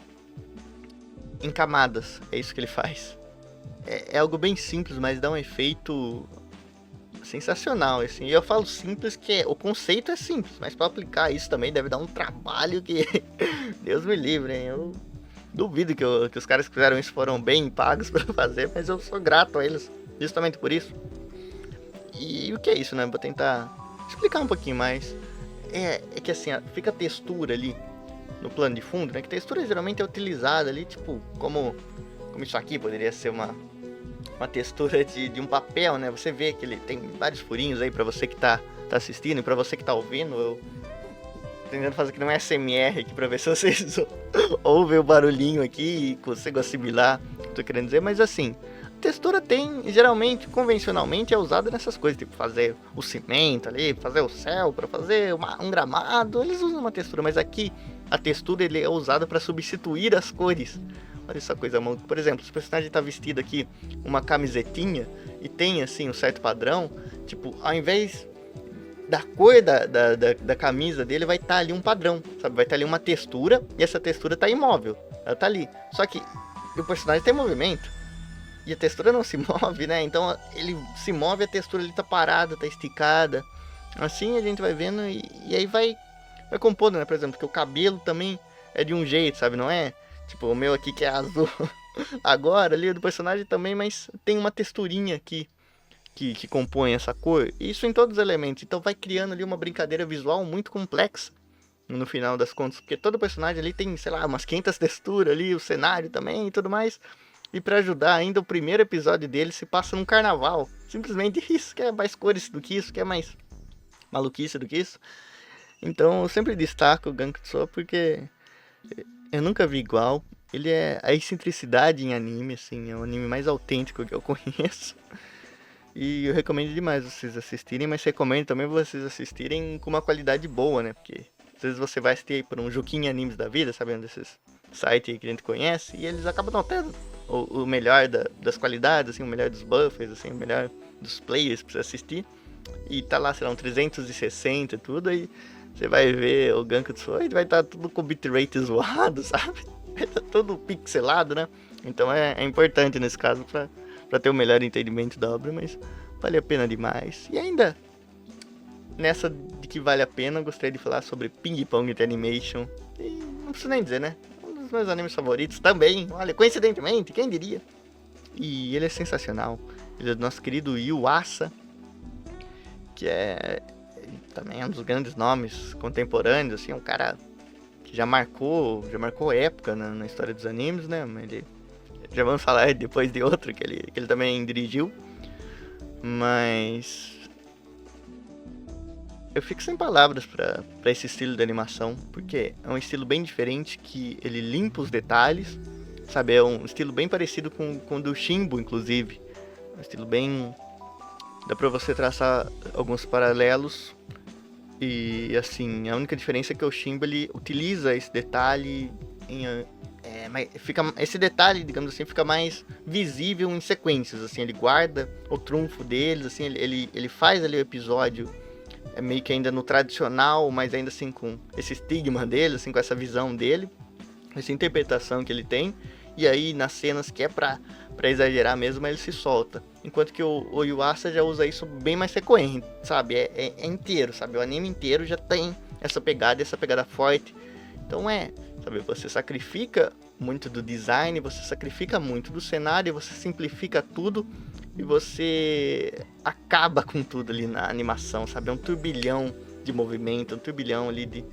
em camadas. É isso que ele faz. é algo bem simples, mas dá um efeito sensacional, assim. E eu falo simples que o conceito é simples, mas pra aplicar isso também deve dar um trabalho que Deus me livre, hein? Eu duvido que os caras que fizeram isso foram bem pagos pra fazer, mas eu sou grato a eles, justamente por isso. E o que é isso, né? Vou tentar explicar um pouquinho mais. É que assim, ó, fica a textura ali no plano de fundo, né? Que textura geralmente é utilizada ali, tipo, como isso aqui poderia ser uma textura de um papel, né? Você vê que ele tem vários furinhos aí pra você que tá assistindo e pra você que tá ouvindo. Eu tô tentando fazer aqui um SMR aqui pra ver se vocês ouvem o barulhinho aqui e consigo assimilar o que eu tô querendo dizer. Mas assim, a textura tem, geralmente, convencionalmente, é usada nessas coisas, tipo fazer o cimento ali, fazer o céu, pra fazer um gramado. Eles usam uma textura, mas aqui a textura ele é usada pra substituir as cores. Olha essa coisa, por exemplo, se o personagem tá vestido aqui uma camisetinha e tem assim um certo padrão, tipo, ao invés da cor da camisa dele vai estar ali um padrão, sabe? Vai estar ali uma textura e essa textura tá imóvel, ela tá ali. Só que o personagem tem movimento e a textura não se move, né? Então ele se move, a textura ali tá parada, tá esticada. Assim a gente vai vendo e aí vai compondo, né? Por exemplo, que o cabelo também é de um jeito, sabe? Não é? Tipo, o meu aqui que é azul agora, ali do personagem também, mas tem uma texturinha aqui que compõe essa cor. Isso em todos os elementos. Então vai criando ali uma brincadeira visual muito complexa no final das contas. Porque todo personagem ali tem, sei lá, umas 500 texturas ali, o cenário também e tudo mais. E pra ajudar ainda, o primeiro episódio dele se passa num carnaval. Simplesmente isso, que é mais cores do que isso, que é mais maluquice do que isso. Então eu sempre destaco o Gankutsuou porque eu nunca vi igual. Ele é a excentricidade em anime, assim, é o anime mais autêntico que eu conheço. E eu recomendo demais vocês assistirem, mas recomendo também vocês assistirem com uma qualidade boa, né? Porque às vezes você vai assistir por um Juquinha Animes da vida, sabendo desses sites que a gente conhece, e eles acabam não tendo o melhor das qualidades, assim, o melhor dos buffers, assim, o melhor dos players pra você assistir. E tá lá, sei lá, um 360 e tudo, aí você vai ver o Gankutsuou e vai estar tudo com bitrate zoado, sabe? Vai tá tudo pixelado, né? Então é importante nesse caso pra ter o melhor entendimento da obra, mas vale a pena demais. E ainda, nessa de que vale a pena, eu gostaria de falar sobre Ping Pong The Animation. E não preciso nem dizer, né? Um dos meus animes favoritos também, olha, coincidentemente, quem diria? E ele é sensacional. Ele é do nosso querido Yuasa, que também é um dos grandes nomes contemporâneos, assim, um cara que já marcou época na história dos animes, né? Ele, já vamos falar depois de outro que ele também dirigiu, mas eu fico sem palavras pra esse estilo de animação, porque é um estilo bem diferente, que ele limpa os detalhes, sabe? É um estilo bem parecido com o do Shimbo, inclusive. Um estilo bem... dá pra você traçar alguns paralelos. E assim, a única diferença é que o Shimbo ele utiliza esse detalhe esse detalhe, digamos assim, fica mais visível em sequências, assim, ele guarda o trunfo deles, assim, ele faz ali o episódio meio que ainda no tradicional, mas ainda assim com esse estigma dele, assim, com essa visão dele, essa interpretação que ele tem, e aí nas cenas que é pra exagerar mesmo, ele se solta. Enquanto que o Yuasa já usa isso bem mais recorrente, sabe? É inteiro, sabe? O anime inteiro já tem essa pegada forte. Então sabe? Você sacrifica muito do design, você sacrifica muito do cenário, você simplifica tudo e você acaba com tudo ali na animação, sabe? É um turbilhão de movimento, um turbilhão ali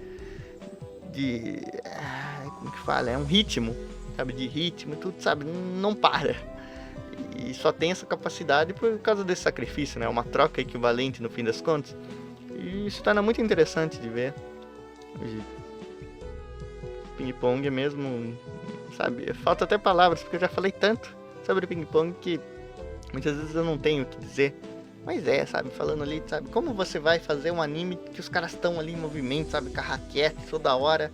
como que fala? É um ritmo, sabe? De ritmo e tudo, sabe? Não para. E só tem essa capacidade por causa desse sacrifício, né? Uma troca equivalente no fim das contas. E isso torna muito interessante de ver. Ping Pong é mesmo, sabe? Falta até palavras, porque eu já falei tanto sobre Ping Pong que muitas vezes eu não tenho o que dizer. Mas sabe? Falando ali, sabe? Como você vai fazer um anime que os caras estão ali em movimento, sabe? Com a raquete toda hora.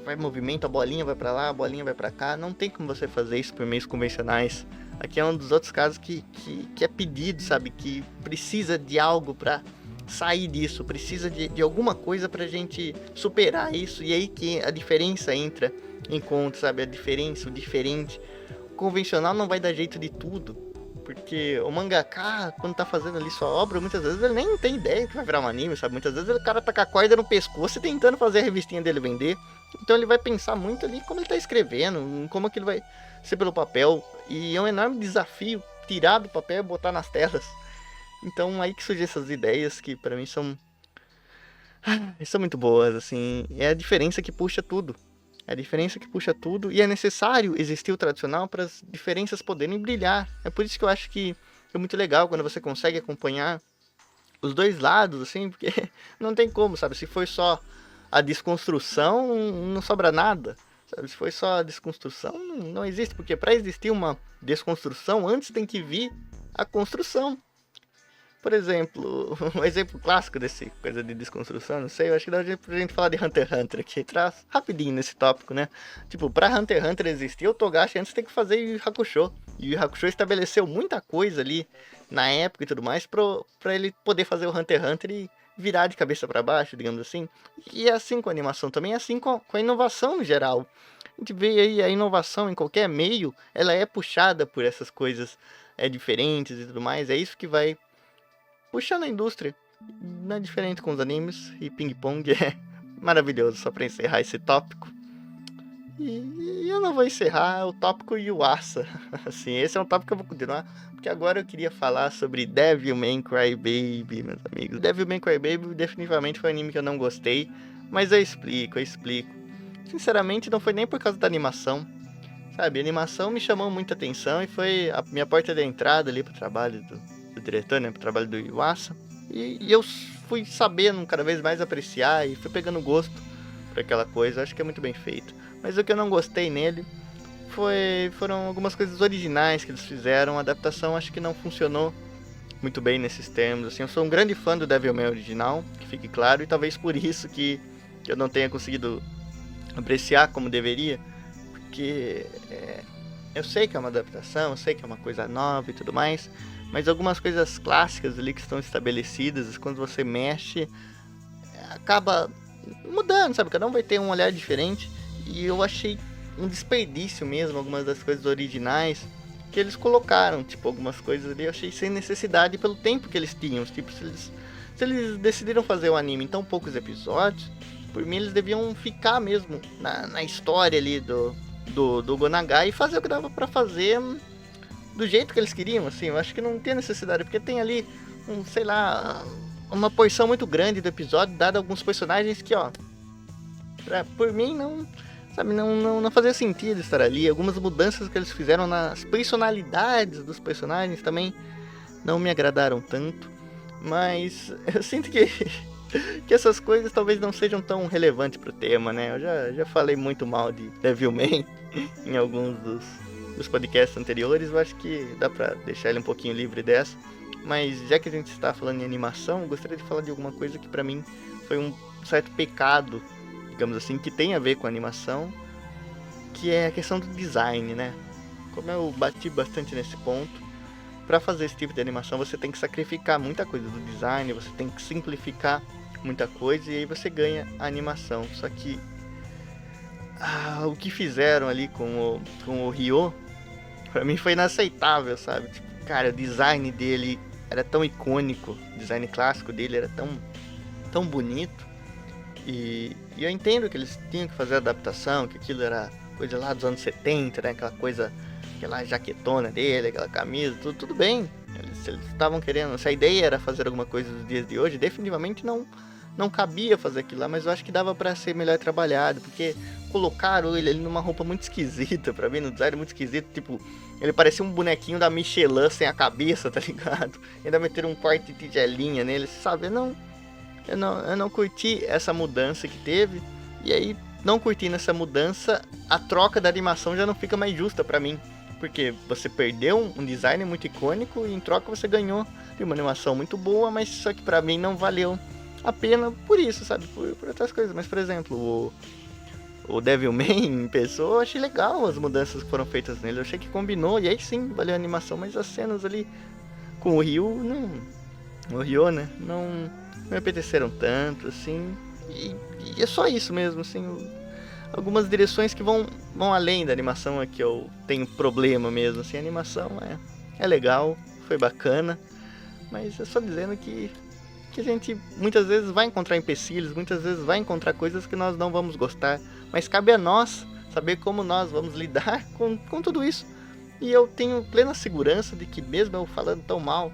Vai movimento, a bolinha vai pra lá, a bolinha vai pra cá. Não tem como você fazer isso por meios convencionais. Aqui é um dos outros casos que é pedido, sabe? Que precisa de algo pra sair disso. Precisa de alguma coisa pra gente superar isso. E aí que a diferença entra em conta, sabe? A diferença, o diferente. convencional não vai dar jeito de tudo. Porque o mangaka, quando tá fazendo ali sua obra, muitas vezes ele nem tem ideia que vai virar um anime, sabe? Muitas vezes o cara tá com a corda no pescoço e tentando fazer a revistinha dele vender. Então ele vai pensar muito ali como ele tá escrevendo, em como que ele vai ser pelo papel. E é um enorme desafio tirar do papel e botar nas telas. Então aí que surgem essas ideias que pra mim são muito boas, assim. É a diferença que puxa tudo. É a diferença que puxa tudo e é necessário existir o tradicional para as diferenças poderem brilhar. É por isso que eu acho que é muito legal quando você consegue acompanhar os dois lados, assim, porque não tem como, sabe? Se for só a desconstrução, não sobra nada. Sabe? Se for só a desconstrução, não existe, porque para existir uma desconstrução, antes tem que vir a construção. Por exemplo, um exemplo clássico desse coisa de desconstrução, não sei, eu acho que dá pra gente falar de Hunter x Hunter aqui, traz rapidinho nesse tópico, né? Tipo, pra Hunter x Hunter existir, o Togashi antes tem que fazer Yu Yu Hakusho. E o Yu Yu Hakusho estabeleceu muita coisa ali, na época e tudo mais, pra ele poder fazer o Hunter x Hunter e virar de cabeça pra baixo, digamos assim. E é assim com a animação também, é assim com a inovação no geral. A gente vê aí a inovação em qualquer meio, ela é puxada por essas coisas diferentes e tudo mais, é isso que vai puxando a indústria. Não é diferente com os animes e ping-pong é maravilhoso, só pra encerrar esse tópico. E eu não vou encerrar o tópico Yuasa. Assim, esse é um tópico que eu vou continuar, porque agora eu queria falar sobre Devilman Crybaby, meus amigos. Devilman Crybaby definitivamente foi um anime que eu não gostei, mas eu explico. Sinceramente, não foi nem por causa da animação. Sabe, a animação me chamou muita atenção e foi a minha porta de entrada ali pro trabalho do diretor, né, pro trabalho do Yuasa. E eu fui sabendo cada vez mais apreciar e fui pegando gosto por aquela coisa. Acho que é muito bem feito. Mas o que eu não gostei nele foram algumas coisas originais que eles fizeram. A adaptação acho que não funcionou muito bem nesses termos. Assim, eu sou um grande fã do Devilman original, que fique claro, e talvez por isso que eu não tenha conseguido apreciar como deveria. Porque eu sei que é uma adaptação, eu sei que é uma coisa nova e tudo mais, mas algumas coisas clássicas ali que estão estabelecidas, quando você mexe, acaba mudando, sabe? Cada um vai ter um olhar diferente. E eu achei um desperdício mesmo, algumas das coisas originais que eles colocaram. Tipo, algumas coisas ali eu achei sem necessidade pelo tempo que eles tinham. Tipo, se eles decidiram fazer o anime em tão poucos episódios, por mim eles deviam ficar mesmo na história ali do Gonagai e fazer o que dava pra fazer do jeito que eles queriam, assim. Eu acho que não tem necessidade, porque tem ali sei lá, uma porção muito grande do episódio, dado alguns personagens que, ó, por mim não fazia sentido estar ali. Algumas mudanças que eles fizeram nas personalidades dos personagens também não me agradaram tanto, mas eu sinto que essas coisas talvez não sejam tão relevantes pro tema, né? Eu já falei muito mal de Devilman em alguns dos podcasts anteriores. Eu acho que dá pra deixar ele um pouquinho livre dessa. Mas já que a gente está falando em animação, eu gostaria de falar de alguma coisa que pra mim foi um certo pecado, digamos assim, que tem a ver com a animação, que é a questão do design, né? Como eu bati bastante nesse ponto, pra fazer esse tipo de animação você tem que sacrificar muita coisa do design, você tem que simplificar muita coisa e aí você ganha a animação. Só que o que fizeram ali com o Ryo, pra mim foi inaceitável, sabe? Tipo, cara, o design dele era tão icônico, o design clássico dele era tão bonito. E eu entendo que eles tinham que fazer a adaptação, que aquilo era coisa lá dos anos 70, né? Aquela coisa, aquela jaquetona dele, aquela camisa, tudo bem. Eles estavam querendo, se a ideia era fazer alguma coisa dos dias de hoje, definitivamente não cabia fazer aquilo lá, mas eu acho que dava pra ser melhor trabalhado, porque colocaram ele numa roupa muito esquisita, pra mim, no design muito esquisito, tipo, ele parecia um bonequinho da Michelin sem a cabeça, tá ligado? Ainda meteram um corte de tigelinha nele, sabe? Eu não curti essa mudança que teve. E aí, não curtindo essa mudança, a troca da animação já não fica mais justa pra mim. Porque você perdeu um design muito icônico e em troca você ganhou uma animação muito boa, mas só que pra mim não valeu a pena por isso, sabe? Por outras coisas. Mas, por exemplo, o Devilman em pessoa, eu achei legal as mudanças que foram feitas nele. Eu achei que combinou, e aí sim, valeu a animação. Mas as cenas ali com o Ryu, o Ryo, né? Não me apeteceram tanto, assim, e é só isso mesmo, assim, algumas direções que vão além da animação, é que eu tenho problema mesmo, assim, a animação é legal, foi bacana, mas é só dizendo que a gente muitas vezes vai encontrar empecilhos, muitas vezes vai encontrar coisas que nós não vamos gostar, mas cabe a nós saber como nós vamos lidar com tudo isso. E eu tenho plena segurança de que mesmo eu falando tão mal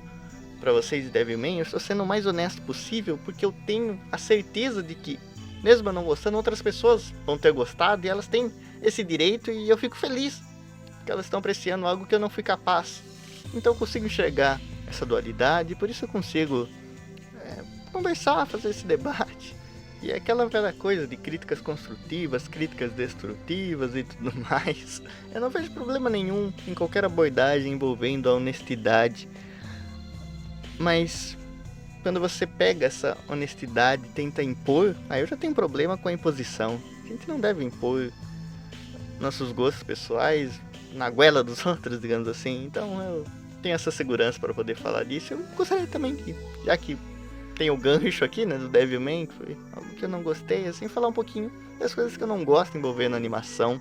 para vocês de Devilman, eu estou sendo o mais honesto possível, porque eu tenho a certeza de que, mesmo eu não gostando, outras pessoas vão ter gostado e elas têm esse direito, e eu fico feliz que elas estão apreciando algo que eu não fui capaz. Então eu consigo enxergar essa dualidade, por isso eu consigo conversar, fazer esse debate. E é aquela velha coisa de críticas construtivas, críticas destrutivas e tudo mais. Eu não vejo problema nenhum em qualquer abordagem envolvendo a honestidade. Mas quando você pega essa honestidade e tenta impor, aí eu já tenho problema com a imposição. A gente não deve impor nossos gostos pessoais na goela dos outros, digamos assim. Então eu tenho essa segurança para poder falar disso. Eu gostaria também de, já que tem o gancho aqui, né, do Devilman, que foi algo que eu não gostei, assim, falar um pouquinho das coisas que eu não gosto envolvendo animação.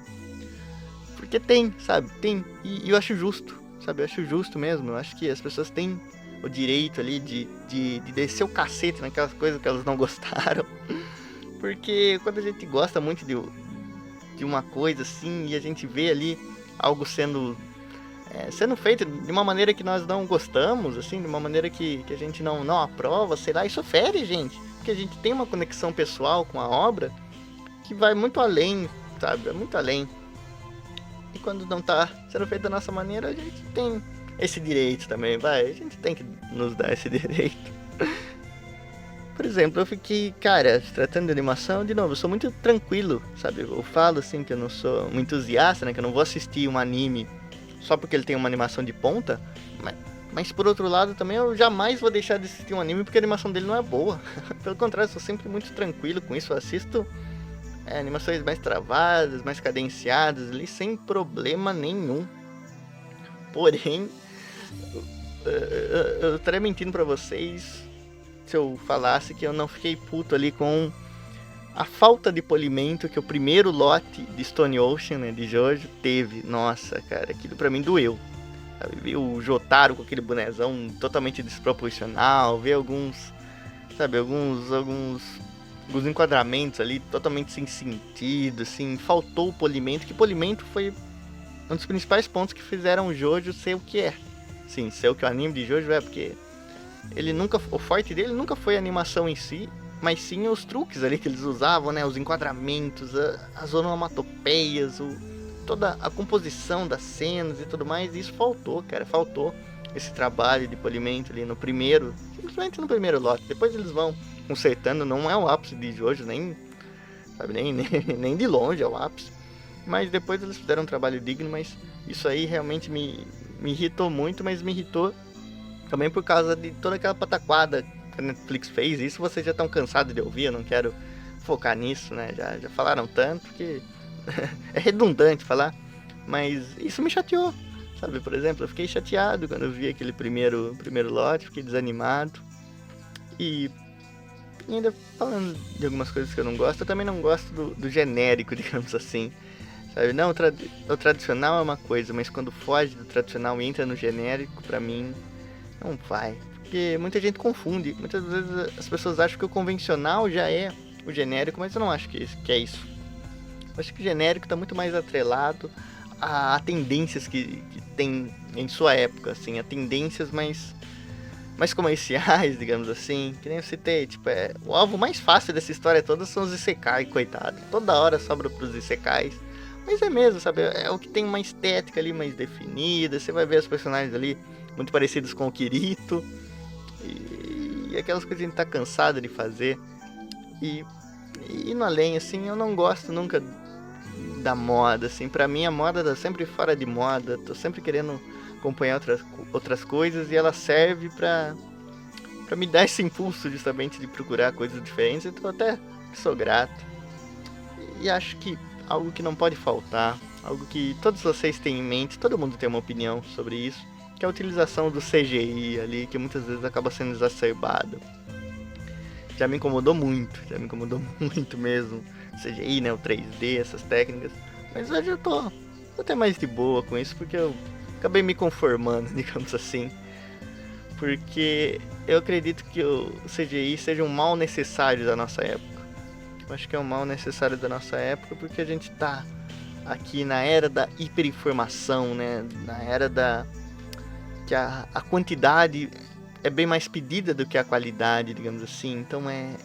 Porque tem, sabe, tem, e eu acho justo, sabe, eu acho justo mesmo. Eu acho que as pessoas têm o direito ali de descer o cacete naquelas coisas que elas não gostaram. Porque quando a gente gosta muito de uma coisa assim, e a gente vê ali algo sendo feito de uma maneira que nós não gostamos, assim, de uma maneira que a gente não aprova, sei lá, isso fere, gente. Porque a gente tem uma conexão pessoal com a obra que vai muito além, sabe? É muito além. E quando não tá sendo feito da nossa maneira, a gente tem esse direito também, vai. A gente tem que nos dar esse direito. Por exemplo, eu fiquei, cara, se tratando de animação, de novo, eu sou muito tranquilo, sabe? Eu falo assim que eu não sou um entusiasta, né? Que eu não vou assistir um anime só porque ele tem uma animação de ponta, mas por outro lado também eu jamais vou deixar de assistir um anime porque a animação dele não é boa. Pelo contrário, eu sou sempre muito tranquilo com isso, eu assisto animações mais travadas, mais cadenciadas ali, sem problema nenhum. Porém, eu estaria mentindo pra vocês se eu falasse que eu não fiquei puto ali com a falta de polimento que o primeiro lote de Stone Ocean, né, de Jojo, teve. Nossa, cara, aquilo pra mim doeu. Sabe? Ver o Jotaro com aquele bonezão totalmente desproporcional, ver alguns enquadramentos ali totalmente sem sentido, assim, faltou o polimento, que polimento foi um dos principais pontos que fizeram o Jojo ser o que é. Sim, ser o que o anime de Jojo é, porque o forte dele nunca foi a animação em si, mas sim os truques ali que eles usavam, né? Os enquadramentos, as onomatopeias, toda a composição das cenas e tudo mais. E isso faltou, cara. Faltou esse trabalho de polimento ali simplesmente no primeiro lote. Depois eles vão consertando, não é o ápice de Jojo, nem de longe é o ápice. Mas depois eles fizeram um trabalho digno, mas isso aí realmente me irritou muito, mas me irritou também por causa de toda aquela pataquada que a Netflix fez. Isso vocês já estão cansados de ouvir, eu não quero focar nisso, né? Já falaram tanto que é redundante falar, mas isso me chateou, sabe? Por exemplo, eu fiquei chateado quando eu vi aquele primeiro lote, fiquei desanimado. E ainda falando de algumas coisas que eu não gosto, eu também não gosto do genérico, digamos assim, sabe? Não, o tradicional é uma coisa, mas quando foge do tradicional e entra no genérico, pra mim, não vai. Porque muita gente confunde. Muitas vezes as pessoas acham que o convencional já é o genérico, mas eu não acho que é isso. Eu acho que o genérico está muito mais atrelado a tendências que tem em sua época, assim, a tendências mais comerciais, digamos assim. Que nem eu citei, tipo, o alvo mais fácil dessa história toda são os isekai, coitado. Toda hora sobra pros isekais. Mas é mesmo, sabe? É o que tem uma estética ali mais definida. Você vai ver os personagens ali muito parecidos com o Kirito. E aquelas coisas que a gente tá cansado de fazer. E indo além, assim, eu não gosto nunca da moda, assim. Pra mim a moda tá sempre fora de moda. Tô sempre querendo acompanhar outras coisas. E ela serve pra me dar esse impulso justamente de procurar coisas diferentes. Então até sou grato. E acho que algo que não pode faltar, algo que todos vocês têm em mente, todo mundo tem uma opinião sobre isso, que é a utilização do CGI ali, que muitas vezes acaba sendo exacerbado. Já me incomodou muito mesmo, CGI, né, o 3D, essas técnicas. Mas hoje eu tô até mais de boa com isso, porque eu acabei me conformando, digamos assim. Porque eu acredito que o CGI seja um mal necessário da nossa época. Eu acho que é um mal necessário da nossa época, porque a gente tá aqui na era da hiperinformação, né? Na era da... que a quantidade é bem mais pedida do que a qualidade, digamos assim. Então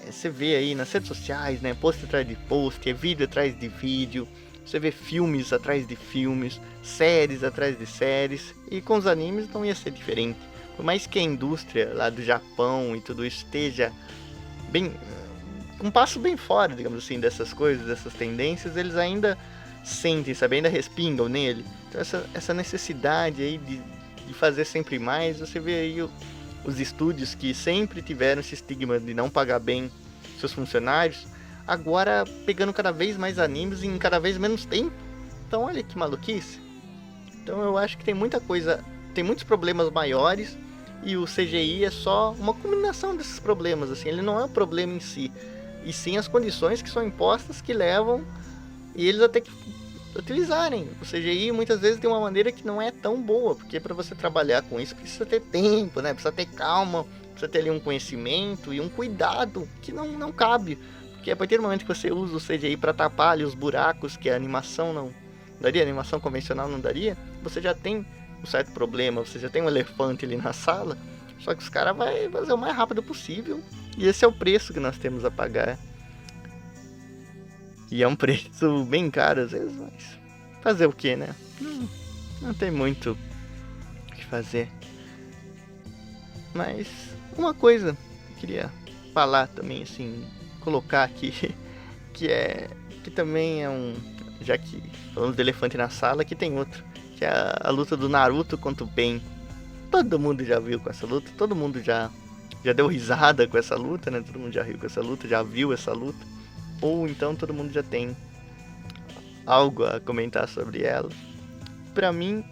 você vê aí nas redes sociais, né? Post atrás de post, é vídeo atrás de vídeo. Você vê filmes atrás de filmes, séries atrás de séries. E com os animes não ia ser diferente. Por mais que a indústria lá do Japão e tudo isso esteja bem... um passo bem fora, digamos assim, dessas coisas, dessas tendências, eles ainda sentem, sabe? Ainda respingam nele. Então essa necessidade aí de fazer sempre mais, você vê aí os estúdios que sempre tiveram esse estigma de não pagar bem seus funcionários, agora pegando cada vez mais animes em cada vez menos tempo. Então olha que maluquice. Então eu acho que tem muita coisa, tem muitos problemas maiores, e o CGI é só uma combinação desses problemas, assim. Ele não é o problema em si, e sim as condições que são impostas que levam e eles até que utilizarem o CGI muitas vezes de uma maneira que não é tão boa, porque para você trabalhar com isso precisa ter tempo, né? Precisa ter calma, precisa ter ali um conhecimento e um cuidado que não cabe, porque a partir do momento que você usa o CGI para tapar ali os buracos que a animação não daria, a animação convencional não daria, você já tem um certo problema, você já tem um elefante ali na sala, só que os caras vão fazer o mais rápido possível, e esse é o preço que nós temos a pagar. E é um preço bem caro às vezes, mas fazer o que, né? Não tem muito o que fazer. Mas uma coisa que eu queria falar também, assim, colocar aqui, que também é um... já que falamos do elefante na sala, aqui tem outro, que é a luta do Naruto contra o Pain. Todo mundo já viu com essa luta, todo mundo já deu risada com essa luta, né? Todo mundo já riu com essa luta, já viu essa luta. Ou então todo mundo já tem algo a comentar sobre ela. Pra mim,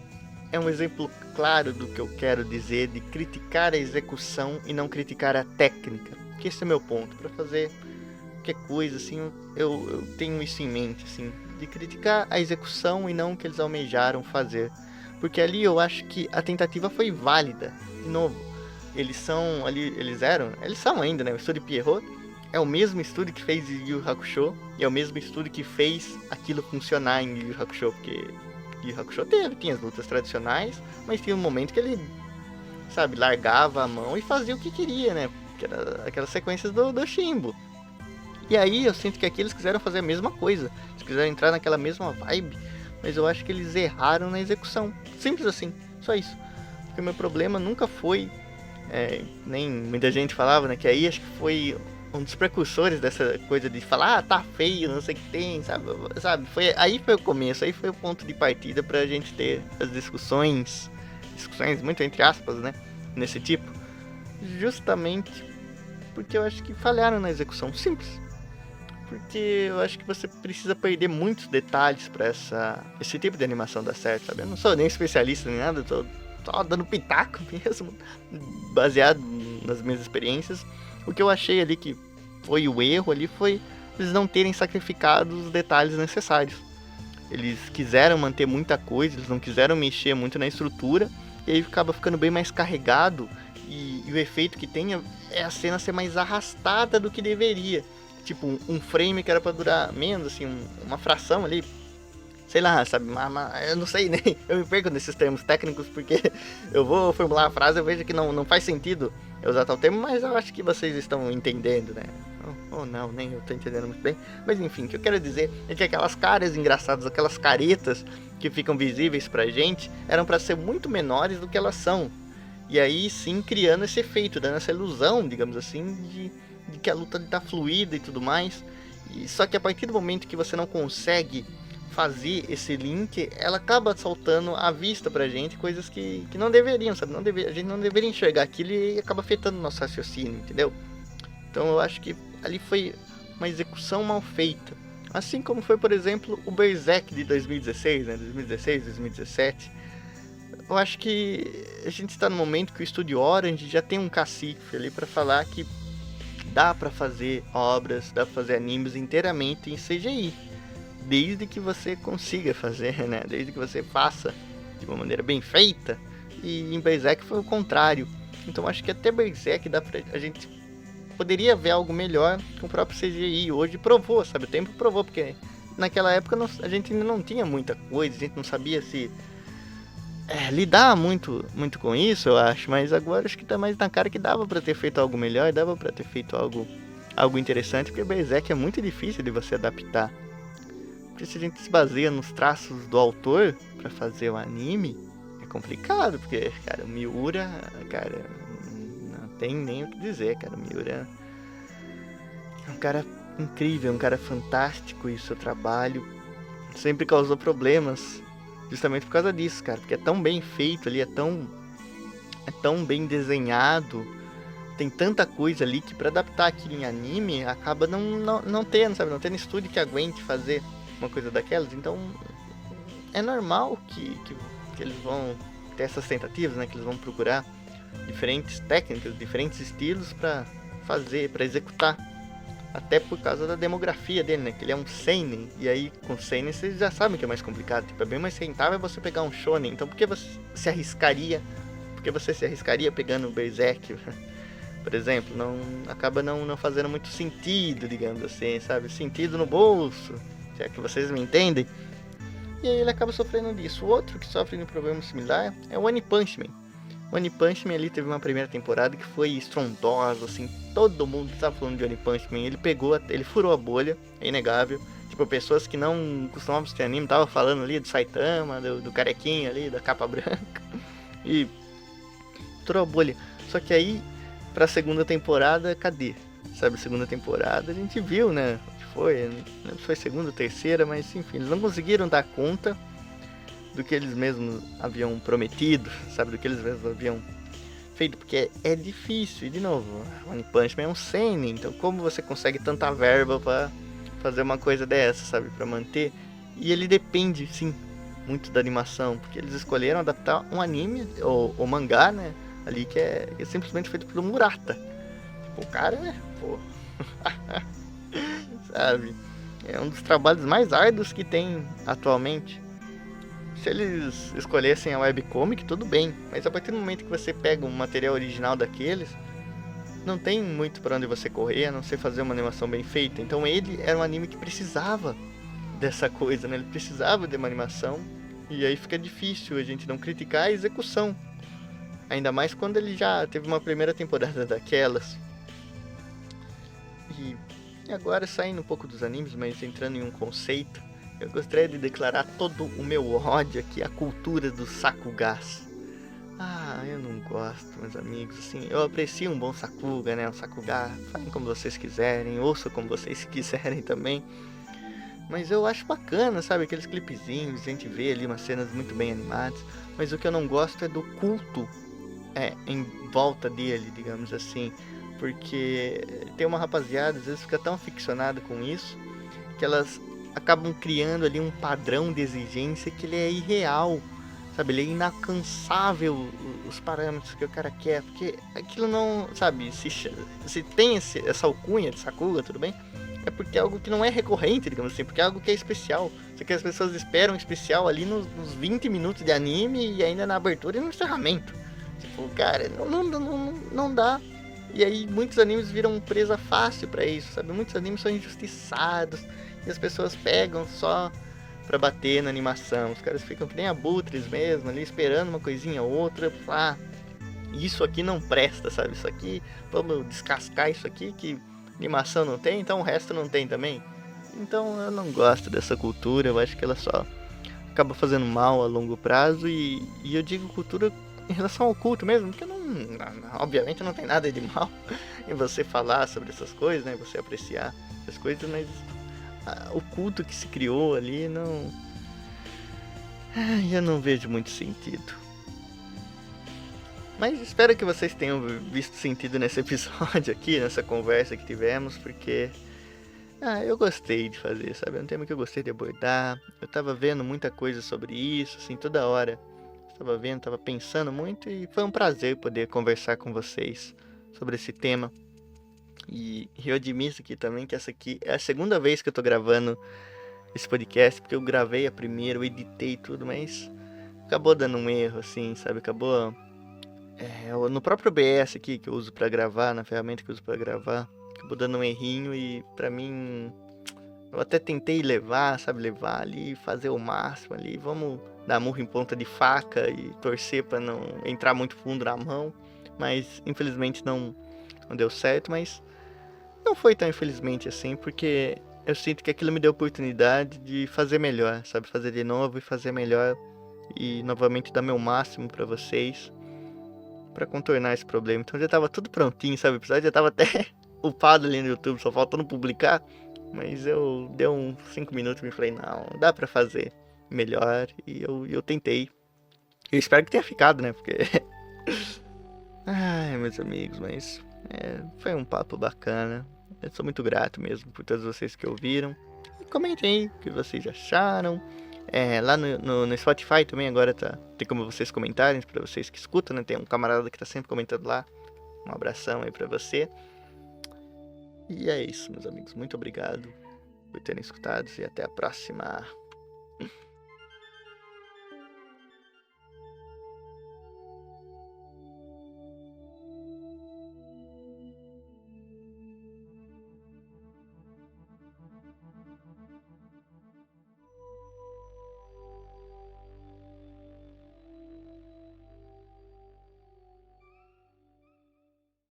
é um exemplo claro do que eu quero dizer, de criticar a execução e não criticar a técnica. Que esse é meu ponto. Pra fazer qualquer coisa, assim, eu tenho isso em mente, assim, de criticar a execução e não o que eles almejaram fazer. Porque ali eu acho que a tentativa foi válida. De novo, eles são ainda, né? O estúdio Pierrot é o mesmo estúdio que fez Yu Yu Hakusho, e é o mesmo estúdio que fez aquilo funcionar em Yu Yu Hakusho, porque Yu Yu Hakusho tinha as lutas tradicionais, mas tinha um momento que ele, sabe, largava a mão e fazia o que queria, né? Que era aquelas sequências do Shimbo. E aí eu sinto que aqui eles quiseram fazer a mesma coisa, eles quiseram entrar naquela mesma vibe, mas eu acho que eles erraram na execução. Simples assim, só isso. Porque o meu problema nunca foi, nem muita gente falava, né, que aí acho que foi um dos precursores dessa coisa de falar, tá feio, não sei o que tem, sabe, aí foi o começo, aí foi o ponto de partida pra gente ter as discussões muito entre aspas, né, nesse tipo, justamente porque eu acho que falharam na execução, simples, porque eu acho que você precisa perder muitos detalhes pra esse tipo de animação dar certo, sabe, eu não sou nem especialista nem nada, tô só dando pitaco mesmo, baseado nas minhas experiências. O que eu achei ali que foi o erro ali foi eles não terem sacrificado os detalhes necessários. Eles quiseram manter muita coisa, eles não quiseram mexer muito na estrutura, e aí acaba ficando bem mais carregado, e o efeito que tem é a cena ser mais arrastada do que deveria. Tipo, um frame que era pra durar menos, assim, uma fração ali, sei lá, sabe, eu não sei, né? Eu me perco nesses termos técnicos, porque eu vou formular a frase, eu vejo que não faz sentido eu usar tal termo, mas eu acho que vocês estão entendendo, né? Ou não, nem eu tô entendendo muito bem. Mas enfim, o que eu quero dizer é que aquelas caras engraçadas, aquelas caretas que ficam visíveis pra gente, eram pra ser muito menores do que elas são. E aí sim, criando esse efeito, dando essa ilusão, digamos assim, de que a luta tá fluida e tudo mais. E só que a partir do momento que você não consegue fazer esse link, ela acaba saltando à vista pra gente coisas que não deveriam, sabe? A gente não deveria enxergar aquilo e acaba afetando o nosso raciocínio, entendeu? Então eu acho que ali foi uma execução mal feita. Assim como foi, por exemplo, o Berserk de 2016, né? 2016, 2017. Eu acho que a gente está no momento que o Estúdio Orange já tem um cacife ali pra falar que dá pra fazer obras, dá pra fazer animes inteiramente em CGI. Desde que você consiga fazer, né? Desde que você faça de uma maneira bem feita. E em Berserk foi o contrário. Então acho que até Berserk a gente poderia ver algo melhor com o próprio CGI. Hoje provou, sabe? O tempo provou, porque naquela época a gente ainda não tinha muita coisa, a gente não sabia se lidar muito com isso, eu acho. Mas agora acho que tá mais na cara que dava pra ter feito algo melhor, dava pra ter feito algo interessante, porque Berserk é muito difícil de você adaptar. Porque se a gente se baseia nos traços do autor pra fazer o anime, é complicado, porque, cara, o Miura, cara, não tem nem o que dizer, cara. O Miura é um cara incrível, um cara fantástico, e seu trabalho sempre causou problemas justamente por causa disso, cara. Porque é tão bem feito ali, é tão bem desenhado, tem tanta coisa ali que pra adaptar aquilo em anime acaba não tendo, sabe? Não tendo estúdio que aguente fazer uma coisa daquelas. Então é normal que eles vão ter essas tentativas, né? Que eles vão procurar diferentes técnicas, diferentes estilos pra fazer, pra executar. Até por causa da demografia dele, né? Que ele é um seinen. E aí, com seinen, vocês já sabem que é mais complicado. Tipo, é bem mais rentável você pegar um shonen. Então, por que você se arriscaria? Por que você se arriscaria pegando o Berserk, por exemplo? Acaba não fazendo muito sentido, digamos assim, sabe? Sentido no bolso, se é que vocês me entendem. E aí ele acaba sofrendo disso. O outro que sofre de um problema similar é o One Punch Man. O One Punch Man ali teve uma primeira temporada que foi estrondosa, assim, todo mundo estava falando de One Punch Man. Ele furou a bolha, é inegável. Tipo, pessoas que não costumavam assistir anime estavam falando ali do Saitama, do carequinha ali, da capa branca. E furou a bolha. Só que aí, pra segunda temporada, cadê? Sabe, segunda temporada a gente viu, né? Não foi segunda ou terceira, mas enfim, eles não conseguiram dar conta do que eles mesmos haviam prometido, sabe, do que eles mesmos haviam feito, porque é difícil. E de novo, One Punch Man é um seinen, então como você consegue tanta verba pra fazer uma coisa dessa, sabe, pra manter? E ele depende, sim, muito da animação, porque eles escolheram adaptar um anime, ou mangá, né, ali que é simplesmente feito pelo Murata. Tipo, o cara, né, pô... sabe, é um dos trabalhos mais árduos que tem atualmente. Se eles escolhessem a webcomic, tudo bem, mas a partir do momento que você pega um material original daqueles, não tem muito para onde você correr, a não ser fazer uma animação bem feita. Então ele era um anime que precisava dessa coisa, né? Ele precisava de uma animação, e aí fica difícil a gente não criticar a execução. Ainda mais quando ele já teve uma primeira temporada daquelas. E agora, saindo um pouco dos animes, mas entrando em um conceito, eu gostaria de declarar todo o meu ódio aqui à cultura do Sakugás. Eu não gosto, meus amigos. Assim, eu aprecio um bom Sakuga, né? Um Sakugá. Falem como vocês quiserem, ouçam como vocês quiserem também. Mas eu acho bacana, sabe? Aqueles clipezinhos, a gente vê ali umas cenas muito bem animadas. Mas o que eu não gosto é do culto em volta dele, digamos assim. Porque tem uma rapaziada, às vezes fica tão ficcionada com isso, que elas acabam criando ali um padrão de exigência que ele é irreal, sabe? Ele é inalcançável, os parâmetros que o cara quer, porque aquilo não, sabe? Se tem essa alcunha de Sakuga, tudo bem? É porque é algo que não é recorrente, digamos assim, porque é algo que é especial. Só que as pessoas esperam especial ali nos 20 minutos de anime e ainda na abertura e no encerramento. Tipo, cara, não dá. E aí muitos animes viram presa fácil pra isso, sabe? Muitos animes são injustiçados e as pessoas pegam só pra bater na animação. Os caras ficam que nem abutres mesmo, ali esperando uma coisinha ou outra. Isso aqui não presta, sabe? Isso aqui, vamos descascar isso aqui que animação não tem, então o resto não tem também. Então eu não gosto dessa cultura, eu acho que ela só acaba fazendo mal a longo prazo. E eu digo cultura em relação ao culto mesmo, porque obviamente não tem nada de mal em você falar sobre essas coisas, né? Você apreciar as coisas, mas o culto que se criou ali eu não vejo muito sentido. Mas espero que vocês tenham visto sentido nesse episódio aqui, nessa conversa que tivemos, porque eu gostei de fazer, sabe? É um tema que eu gostei de abordar. Eu tava vendo muita coisa sobre isso, assim, toda hora. Tava pensando muito, e foi um prazer poder conversar com vocês sobre esse tema. E eu admito aqui também que essa aqui é a segunda vez que eu tô gravando esse podcast, porque eu gravei a primeira, eu editei tudo, mas acabou dando um erro, assim, sabe? Acabou. No próprio OBS aqui que eu uso pra gravar, na ferramenta que eu uso pra gravar, acabou dando um errinho e pra mim. Eu até tentei levar, sabe? Levar ali, fazer o máximo ali. Vamos dar murro em ponta de faca e torcer pra não entrar muito fundo na mão. Mas infelizmente não deu certo, mas não foi tão infelizmente assim, porque eu sinto que aquilo me deu a oportunidade de fazer melhor, sabe? Fazer de novo e fazer melhor e novamente dar meu máximo pra vocês pra contornar esse problema. Então já tava tudo prontinho, sabe? O episódio já tava até upado ali no YouTube, só faltando publicar. Mas eu dei uns 5 minutos e me falei, não, dá pra fazer melhor. E eu tentei. Eu espero que tenha ficado, né? Porque. Ai, meus amigos, mas foi um papo bacana. Eu sou muito grato mesmo por todos vocês que ouviram. E comentem aí o que vocês acharam. Lá no Spotify também agora tem como vocês comentarem, pra vocês que escutam, né? Tem um camarada que tá sempre comentando lá. Um abração aí pra você. E é isso, meus amigos. Muito obrigado por terem escutado e até a próxima.